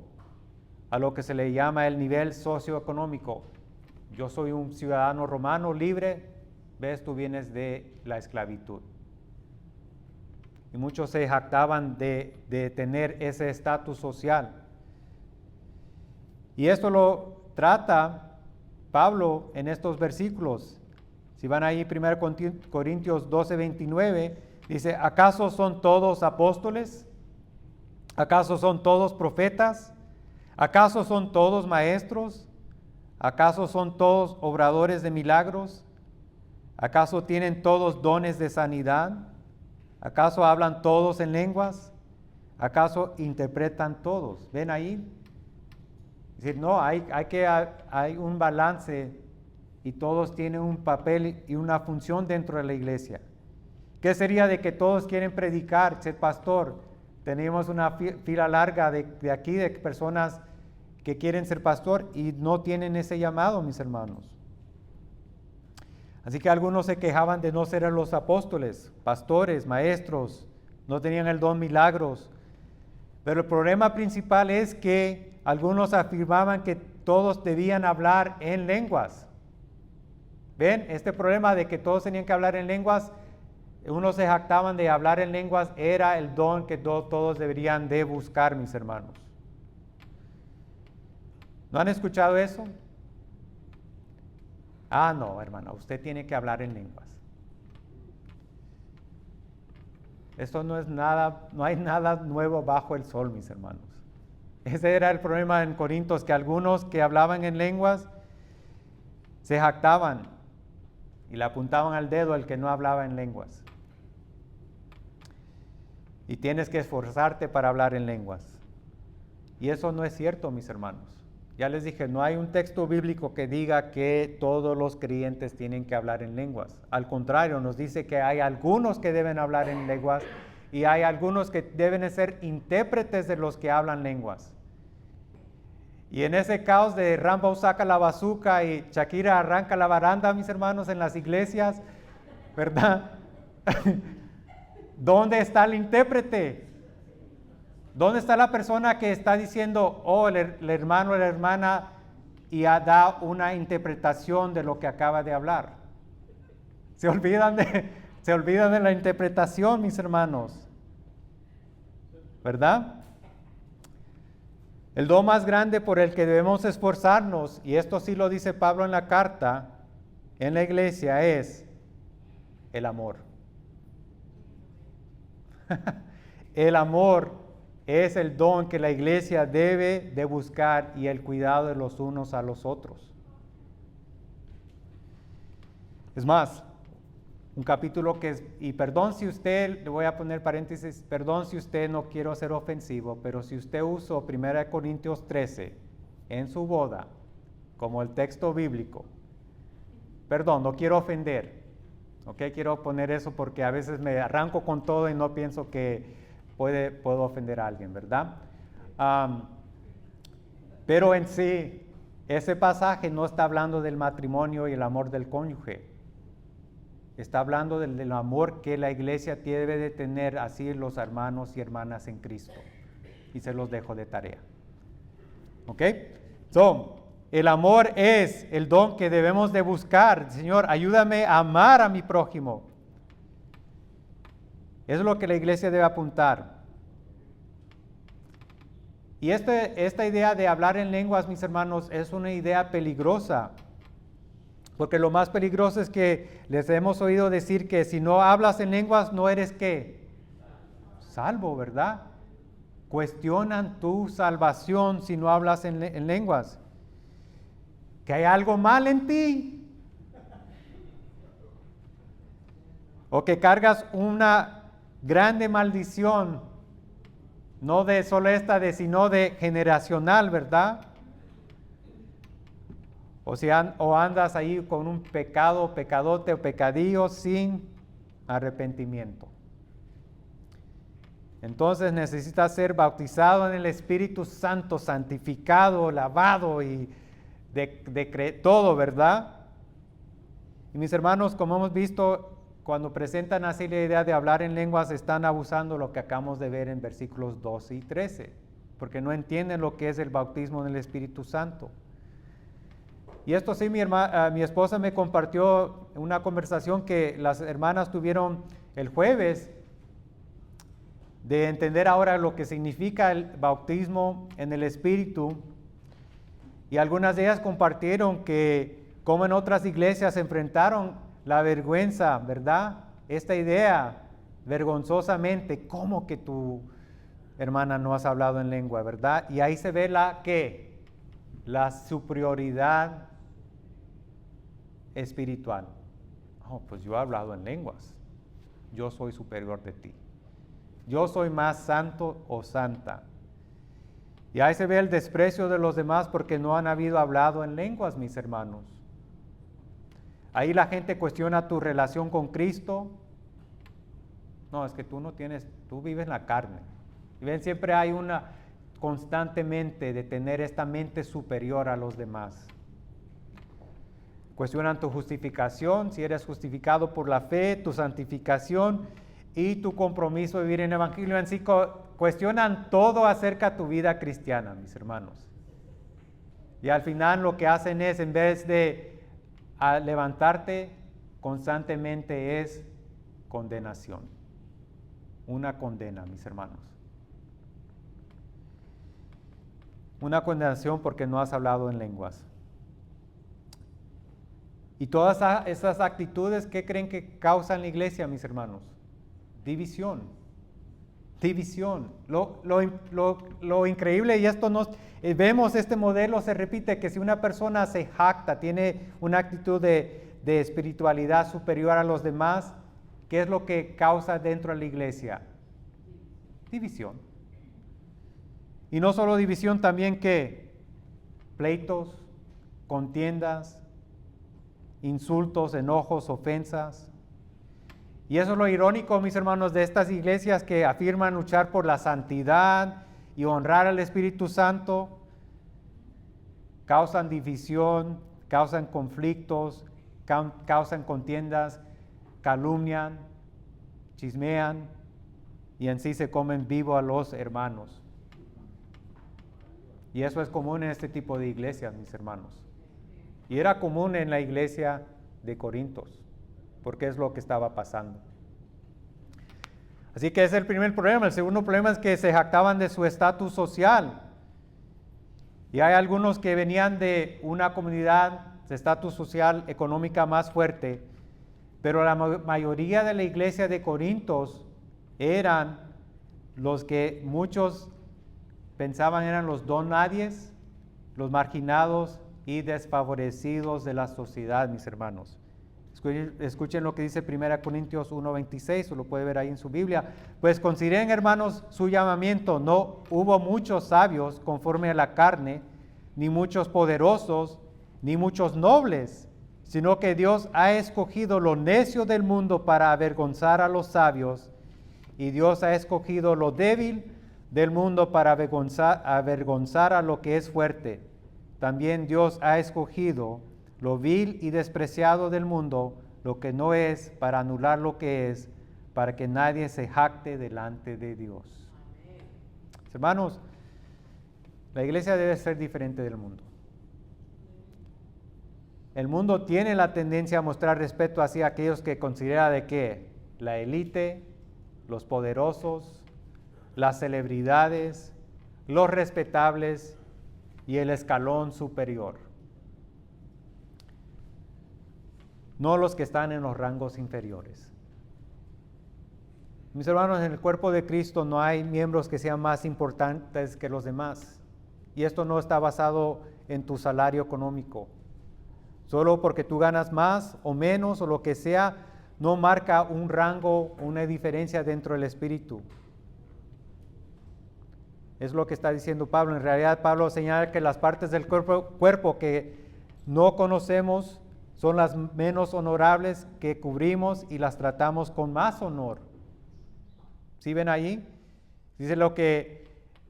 a lo que se le llama el nivel socioeconómico. Yo soy un ciudadano romano libre, ves, tú vienes de la esclavitud. Y muchos se jactaban de tener ese estatus social. Y esto lo trata Pablo en estos versículos. Si van ahí 1 Corintios 12, 29, dice, ¿acaso son todos apóstoles? ¿Acaso son todos profetas? ¿Acaso son todos maestros? ¿Acaso son todos obradores de milagros? ¿Acaso tienen todos dones de sanidad? ¿Acaso hablan todos en lenguas? ¿Acaso interpretan todos? ¿Ven ahí? Es decir, no, hay un balance y todos tienen un papel y una función dentro de la iglesia. ¿Qué sería de que todos quieren predicar, ser pastor? Tenemos una fila larga de aquí de personas que quieren ser pastor y no tienen ese llamado, mis hermanos. Así que algunos se quejaban de no ser los apóstoles, pastores, maestros, no tenían el don milagros. Pero el problema principal es que algunos afirmaban que todos debían hablar en lenguas. ¿Ven? Este problema de que todos tenían que hablar en lenguas, unos se jactaban de hablar en lenguas, era el don que todos deberían de buscar, mis hermanos. ¿No han escuchado eso? Ah, no, hermano, usted tiene que hablar en lenguas. Esto no es nada, no hay nada nuevo bajo el sol, mis hermanos. Ese era el problema en Corintios, que algunos que hablaban en lenguas se jactaban y le apuntaban al dedo al que no hablaba en lenguas. Y tienes que esforzarte para hablar en lenguas. Y eso no es cierto, mis hermanos. Ya les dije, no hay un texto bíblico que diga que todos los creyentes tienen que hablar en lenguas. Al contrario, nos dice que hay algunos que deben hablar en lenguas y hay algunos que deben ser intérpretes de los que hablan lenguas. Y en ese caos de Rambo saca la bazuca y Shakira arranca la baranda, mis hermanos, en las iglesias, ¿verdad? ¿Dónde está el intérprete? ¿Dónde está la persona que está diciendo, oh, el hermano o la hermana, y da una interpretación de lo que acaba de hablar? Se olvidan de la interpretación, mis hermanos, ¿verdad? El don más grande por el que debemos esforzarnos, y esto sí lo dice Pablo en la carta, en la iglesia, es el amor. El amor es el don que la iglesia debe de buscar y el cuidado de los unos a los otros. Es más, un capítulo que es, y perdón si usted, le voy a poner paréntesis, perdón si usted no quiero ser ofensivo, pero si usted usó 1 Corintios 13 en su boda como el texto bíblico, perdón, no quiero ofender, ¿ok? Quiero poner eso porque a veces me arranco con todo y no pienso que puedo ofender a alguien, ¿verdad? Pero en sí, ese pasaje no está hablando del matrimonio y el amor del cónyuge. Está hablando del amor que la iglesia debe de tener así los hermanos y hermanas en Cristo. Y se los dejo de tarea. ¿Ok? El amor es el don que debemos de buscar. Señor, ayúdame a amar a mi prójimo. Eso es lo que la iglesia debe apuntar. Y esta idea de hablar en lenguas, mis hermanos, es una idea peligrosa. Porque lo más peligroso es que les hemos oído decir que si no hablas en lenguas, no eres ¿qué? Salvo, ¿verdad? Cuestionan tu salvación si no hablas en lenguas. ¿Que hay algo mal en ti? ¿O que cargas una grande maldición? No de solo sino de generacional, ¿verdad? O andas ahí con un pecado, pecadote o pecadillo sin arrepentimiento. Entonces necesitas ser bautizado en el Espíritu Santo, santificado, lavado y todo, ¿verdad? Y mis hermanos, como hemos visto, cuando presentan así la idea de hablar en lenguas, están abusando lo que acabamos de ver en versículos 12 y 13, porque no entienden lo que es el bautismo en el Espíritu Santo. Y esto sí, mi esposa me compartió una conversación que las hermanas tuvieron el jueves, de entender ahora lo que significa el bautismo en el Espíritu. Y algunas de ellas compartieron que como en otras iglesias enfrentaron la vergüenza, ¿verdad? Esta idea vergonzosamente, ¿cómo que tu hermana no has hablado en lengua, verdad? Y ahí se ve la superioridad espiritual. Oh, pues yo he hablado en lenguas. Yo soy superior de ti. Yo soy más santo o santa. Y ahí se ve el desprecio de los demás porque no han hablado en lenguas, mis hermanos. Ahí la gente cuestiona tu relación con Cristo. No, es que tú vives en la carne. Y ven, siempre hay constantemente de tener esta mente superior a los demás. Cuestionan tu justificación, si eres justificado por la fe, tu santificación y tu compromiso de vivir en el Evangelio. En sí, cuestionan todo acerca de tu vida cristiana, mis hermanos. Y al final lo que hacen es, en vez de levantarte constantemente, es condenación. Una condena, mis hermanos. Una condenación porque no has hablado en lenguas. Y todas esas actitudes, ¿qué creen que causan la iglesia, mis hermanos? División. División. Lo increíble, y esto vemos este modelo se repite, que si una persona se jacta, tiene una actitud de espiritualidad superior a los demás, ¿qué es lo que causa dentro de la iglesia? División. Y no solo división, también ¿qué? pleitos, contiendas, insultos, enojos, ofensas. Y eso es lo irónico, mis hermanos, de estas iglesias que afirman luchar por la santidad y honrar al Espíritu Santo. Causan división, causan conflictos, causan contiendas, calumnian, chismean y en sí se comen vivo a los hermanos. Y eso es común en este tipo de iglesias, mis hermanos. Y era común en la iglesia de Corintios, porque es lo que estaba pasando. Así que ese es el primer problema. El segundo problema es que se jactaban de su estatus social. Y hay algunos que venían de una comunidad de estatus social económica más fuerte, pero la mayoría de la iglesia de Corintios eran los que muchos pensaban eran los don nadies, los marginados y desfavorecidos de la sociedad, mis hermanos. Escuchen lo que dice 1 Corintios 1:26, o lo puede ver ahí en su Biblia. Pues consideren, hermanos, su llamamiento. No hubo muchos sabios conforme a la carne, ni muchos poderosos, ni muchos nobles, sino que Dios ha escogido lo necio del mundo para avergonzar a los sabios, y Dios ha escogido lo débil del mundo para avergonzar a lo que es fuerte. También Dios ha escogido lo vil y despreciado del mundo, lo que no es, para anular lo que es, para que nadie se jacte delante de Dios. Amén. Hermanos, la iglesia debe ser diferente del mundo. El mundo tiene la tendencia a mostrar respeto hacia aquellos que considera de que la élite, los poderosos, las celebridades, los respetables y el escalón superior. No los que están en los rangos inferiores. Mis hermanos, en el cuerpo de Cristo no hay miembros que sean más importantes que los demás. Y esto no está basado en tu salario económico. Solo porque tú ganas más o menos o lo que sea, no marca un rango, una diferencia dentro del espíritu. Es lo que está diciendo Pablo. En realidad, Pablo señala que las partes del cuerpo que no conocemos son las menos honorables, que cubrimos y las tratamos con más honor. ¿Sí ven ahí? Dice lo que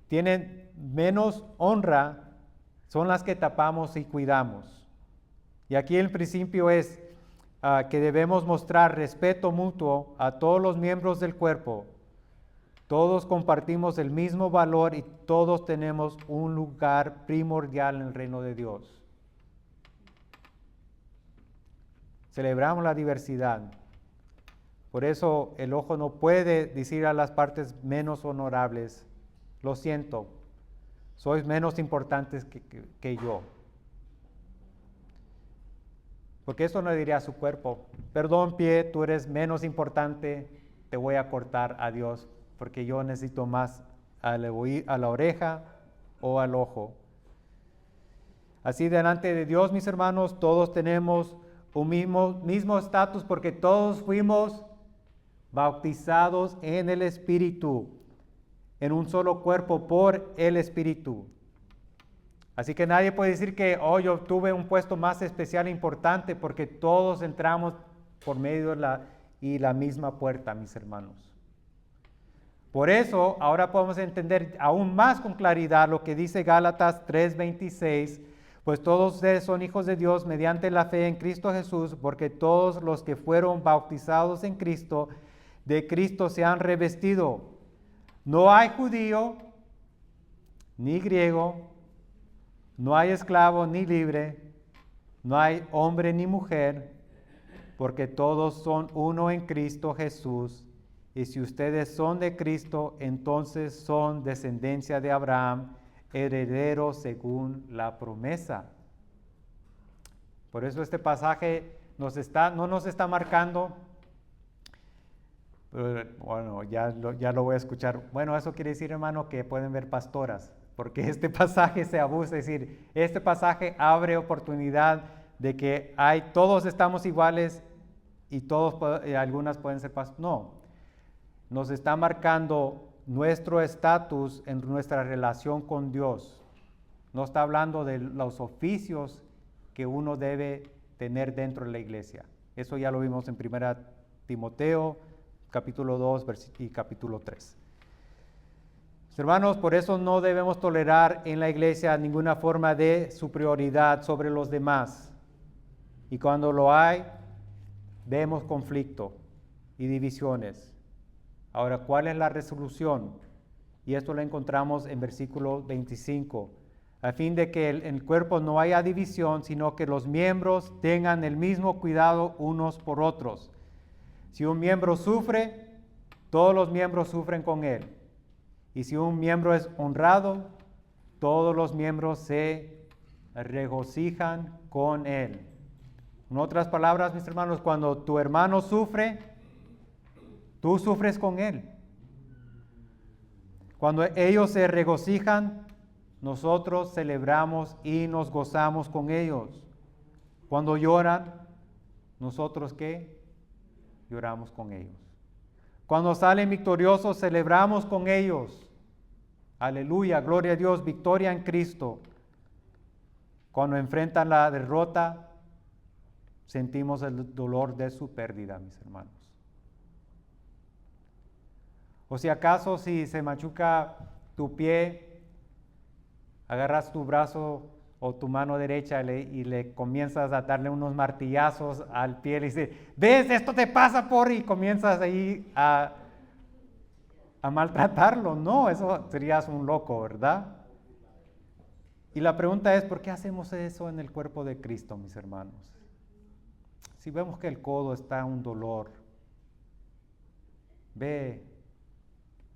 tienen menos honra son las que tapamos y cuidamos. Y aquí el principio es que debemos mostrar respeto mutuo a todos los miembros del cuerpo. Todos compartimos el mismo valor y todos tenemos un lugar primordial en el reino de Dios. Celebramos la diversidad. Por eso el ojo no puede decir a las partes menos honorables, lo siento, sois menos importantes que yo. Porque eso no diría a su cuerpo, perdón pie, tú eres menos importante, te voy a cortar, adiós, porque yo necesito más a la oreja o al ojo. Así delante de Dios, mis hermanos, todos tenemos un mismo estatus porque todos fuimos bautizados en el Espíritu, en un solo cuerpo por el Espíritu. Así que nadie puede decir que yo tuve un puesto más especial e importante porque todos entramos por medio de la misma puerta, mis hermanos. Por eso ahora podemos entender aún más con claridad lo que dice Gálatas 3:26. Pues todos ustedes son hijos de Dios mediante la fe en Cristo Jesús, porque todos los que fueron bautizados en Cristo, de Cristo se han revestido. No hay judío, ni griego, no hay esclavo ni libre, no hay hombre ni mujer, porque todos son uno en Cristo Jesús. Y si ustedes son de Cristo, entonces son descendencia de Abraham, heredero según la promesa. Por eso este pasaje no nos está marcando, bueno, ya lo voy a escuchar. Bueno, eso quiere decir, hermano, que pueden ver pastoras, porque este pasaje se abusa, es decir, este pasaje abre oportunidad de que todos estamos iguales y algunas pueden ser pastoras. No, nos está marcando nuestro estatus en nuestra relación con Dios. No está hablando de los oficios que uno debe tener dentro de la iglesia. Eso ya lo vimos en 1 Timoteo, capítulo 2 y capítulo 3. Hermanos, por eso no debemos tolerar en la iglesia ninguna forma de superioridad sobre los demás. Y cuando lo hay, vemos conflicto y divisiones. Ahora, ¿cuál es la resolución? Y esto lo encontramos en versículo 25. A fin de que en el cuerpo no haya división, sino que los miembros tengan el mismo cuidado unos por otros. Si un miembro sufre, todos los miembros sufren con él. Y si un miembro es honrado, todos los miembros se regocijan con él. En otras palabras, mis hermanos, cuando tu hermano sufre, tú sufres con él. Cuando ellos se regocijan, nosotros celebramos y nos gozamos con ellos. Cuando lloran, nosotros ¿qué? Lloramos con ellos. Cuando salen victoriosos, celebramos con ellos. Aleluya, gloria a Dios, victoria en Cristo. Cuando enfrentan la derrota, sentimos el dolor de su pérdida, mis hermanos. O si acaso si se machuca tu pie, agarras tu brazo o tu mano derecha y le comienzas a darle unos martillazos al pie y le dices, ¿ves? Esto te pasa por... y comienzas ahí a maltratarlo. No, eso serías un loco, ¿verdad? Y la pregunta es, ¿por qué hacemos eso en el cuerpo de Cristo, mis hermanos? Si vemos que el codo está en un dolor, ve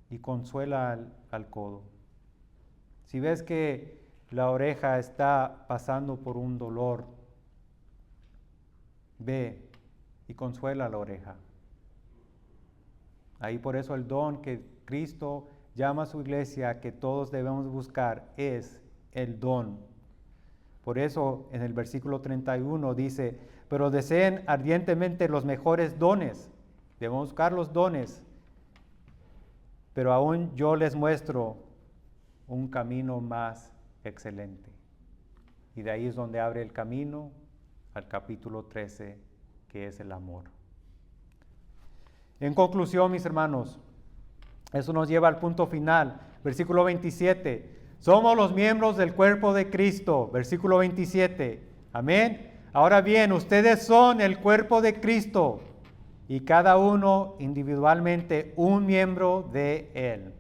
y consuela al codo. Si ves que la oreja está pasando por un dolor, ve y consuela la oreja. Ahí por eso el don que Cristo llama a su iglesia que todos debemos buscar es el don. Por eso en el versículo 31 dice, pero deseen ardientemente los mejores dones. Debemos buscar los dones. Pero aún yo les muestro un camino más excelente. Y de ahí es donde abre el camino al capítulo 13, que es el amor. En conclusión, mis hermanos, eso nos lleva al punto final. Versículo 27. Somos los miembros del cuerpo de Cristo. Versículo 27. Amén. Ahora bien, ustedes son el cuerpo de Cristo y cada uno individualmente un miembro de Él.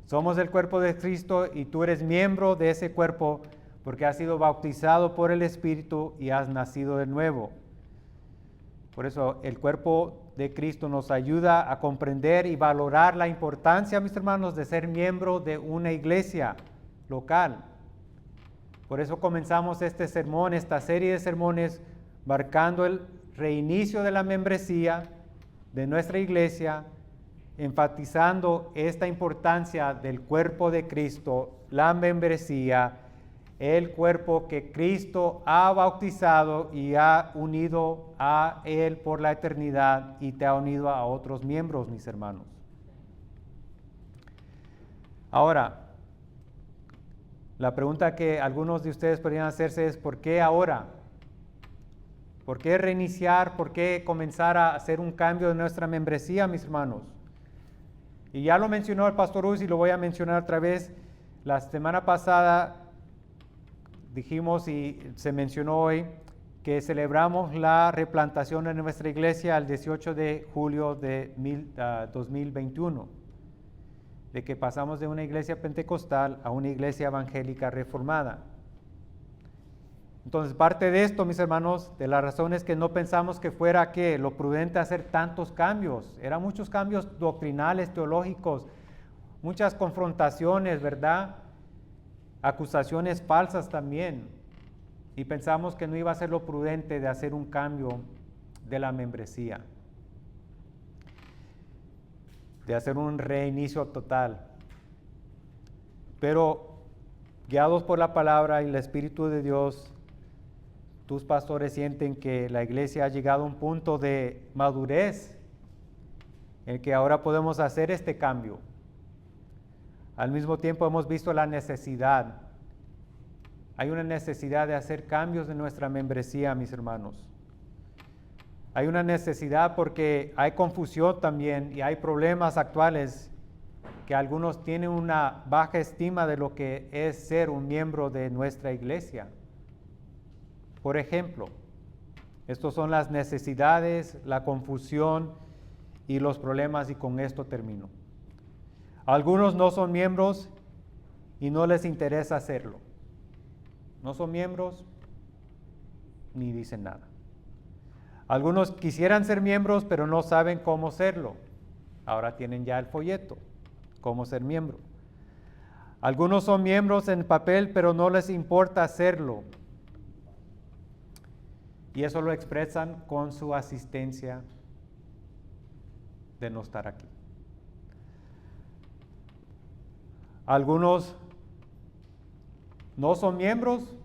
Somos el cuerpo de Cristo y tú eres miembro de ese cuerpo porque has sido bautizado por el Espíritu y has nacido de nuevo. Por eso el cuerpo de Cristo nos ayuda a comprender y valorar la importancia, mis hermanos, de ser miembro de una iglesia local. Por eso comenzamos este sermón, esta serie de sermones, marcando el reinicio de la membresía de nuestra iglesia, enfatizando esta importancia del cuerpo de Cristo, la membresía, el cuerpo que Cristo ha bautizado y ha unido a Él por la eternidad y te ha unido a otros miembros, mis hermanos. Ahora, la pregunta que algunos de ustedes podrían hacerse es, ¿por qué ahora? ¿Por qué reiniciar? ¿Por qué comenzar a hacer un cambio de nuestra membresía, mis hermanos? Y ya lo mencionó el pastor Uz y lo voy a mencionar otra vez. La semana pasada dijimos y se mencionó hoy que celebramos la replantación de nuestra iglesia el 18 de julio de 2021. De que pasamos de una iglesia pentecostal a una iglesia evangélica reformada. Entonces, parte de esto, mis hermanos, de las razones que no pensamos que fuera que lo prudente hacer tantos cambios. Eran muchos cambios doctrinales, teológicos, muchas confrontaciones, ¿verdad? Acusaciones falsas también. Y pensamos que no iba a ser lo prudente de hacer un cambio de la membresía. De hacer un reinicio total. Pero guiados por la palabra y el Espíritu de Dios, tus pastores sienten que la iglesia ha llegado a un punto de madurez en que ahora podemos hacer este cambio. Al mismo tiempo hemos visto la necesidad Hay una necesidad de hacer cambios en nuestra membresía, mis hermanos. Hay una necesidad porque hay confusión también y hay problemas actuales que algunos tienen una baja estima de lo que es ser un miembro de nuestra iglesia. Por ejemplo, estas son las necesidades, la confusión y los problemas, y con esto termino. Algunos no son miembros y no les interesa hacerlo. No son miembros ni dicen nada. Algunos quisieran ser miembros, pero no saben cómo serlo. Ahora tienen ya el folleto, cómo ser miembro. Algunos son miembros en papel, pero no les importa hacerlo. Y eso lo expresan con su asistencia de no estar aquí. Algunos no son miembros,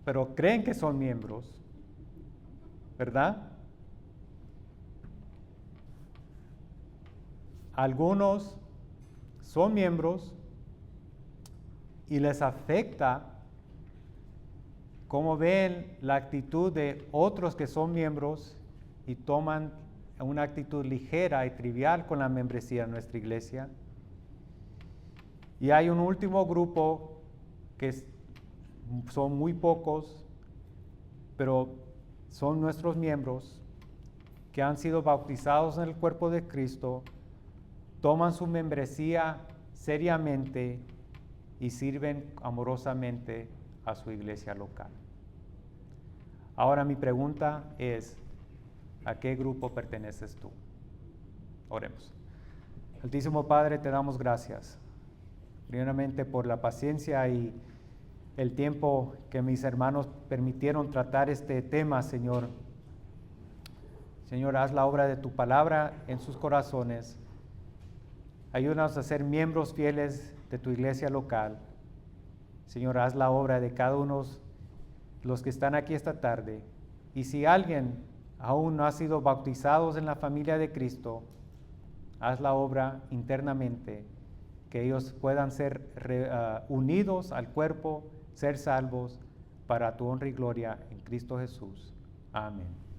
pero creen que son miembros, ¿verdad? Algunos son miembros y les afecta cómo ven la actitud de otros que son miembros y toman una actitud ligera y trivial con la membresía de nuestra iglesia. Y hay un último grupo que son muy pocos, pero son nuestros miembros que han sido bautizados en el cuerpo de Cristo, toman su membresía seriamente y sirven amorosamente a su iglesia local. Ahora mi pregunta es, ¿a qué grupo perteneces tú? Oremos. Altísimo Padre, te damos gracias, primeramente por la paciencia y el tiempo que mis hermanos permitieron tratar este tema, Señor. Señor, haz la obra de tu palabra en sus corazones. Ayúdanos a ser miembros fieles de tu iglesia local. Señor, haz la obra de cada uno de los que están aquí esta tarde. Y si alguien aún no ha sido bautizados en la familia de Cristo, haz la obra internamente, que ellos puedan ser unidos al cuerpo, ser salvos para tu honra y gloria en Cristo Jesús. Amén.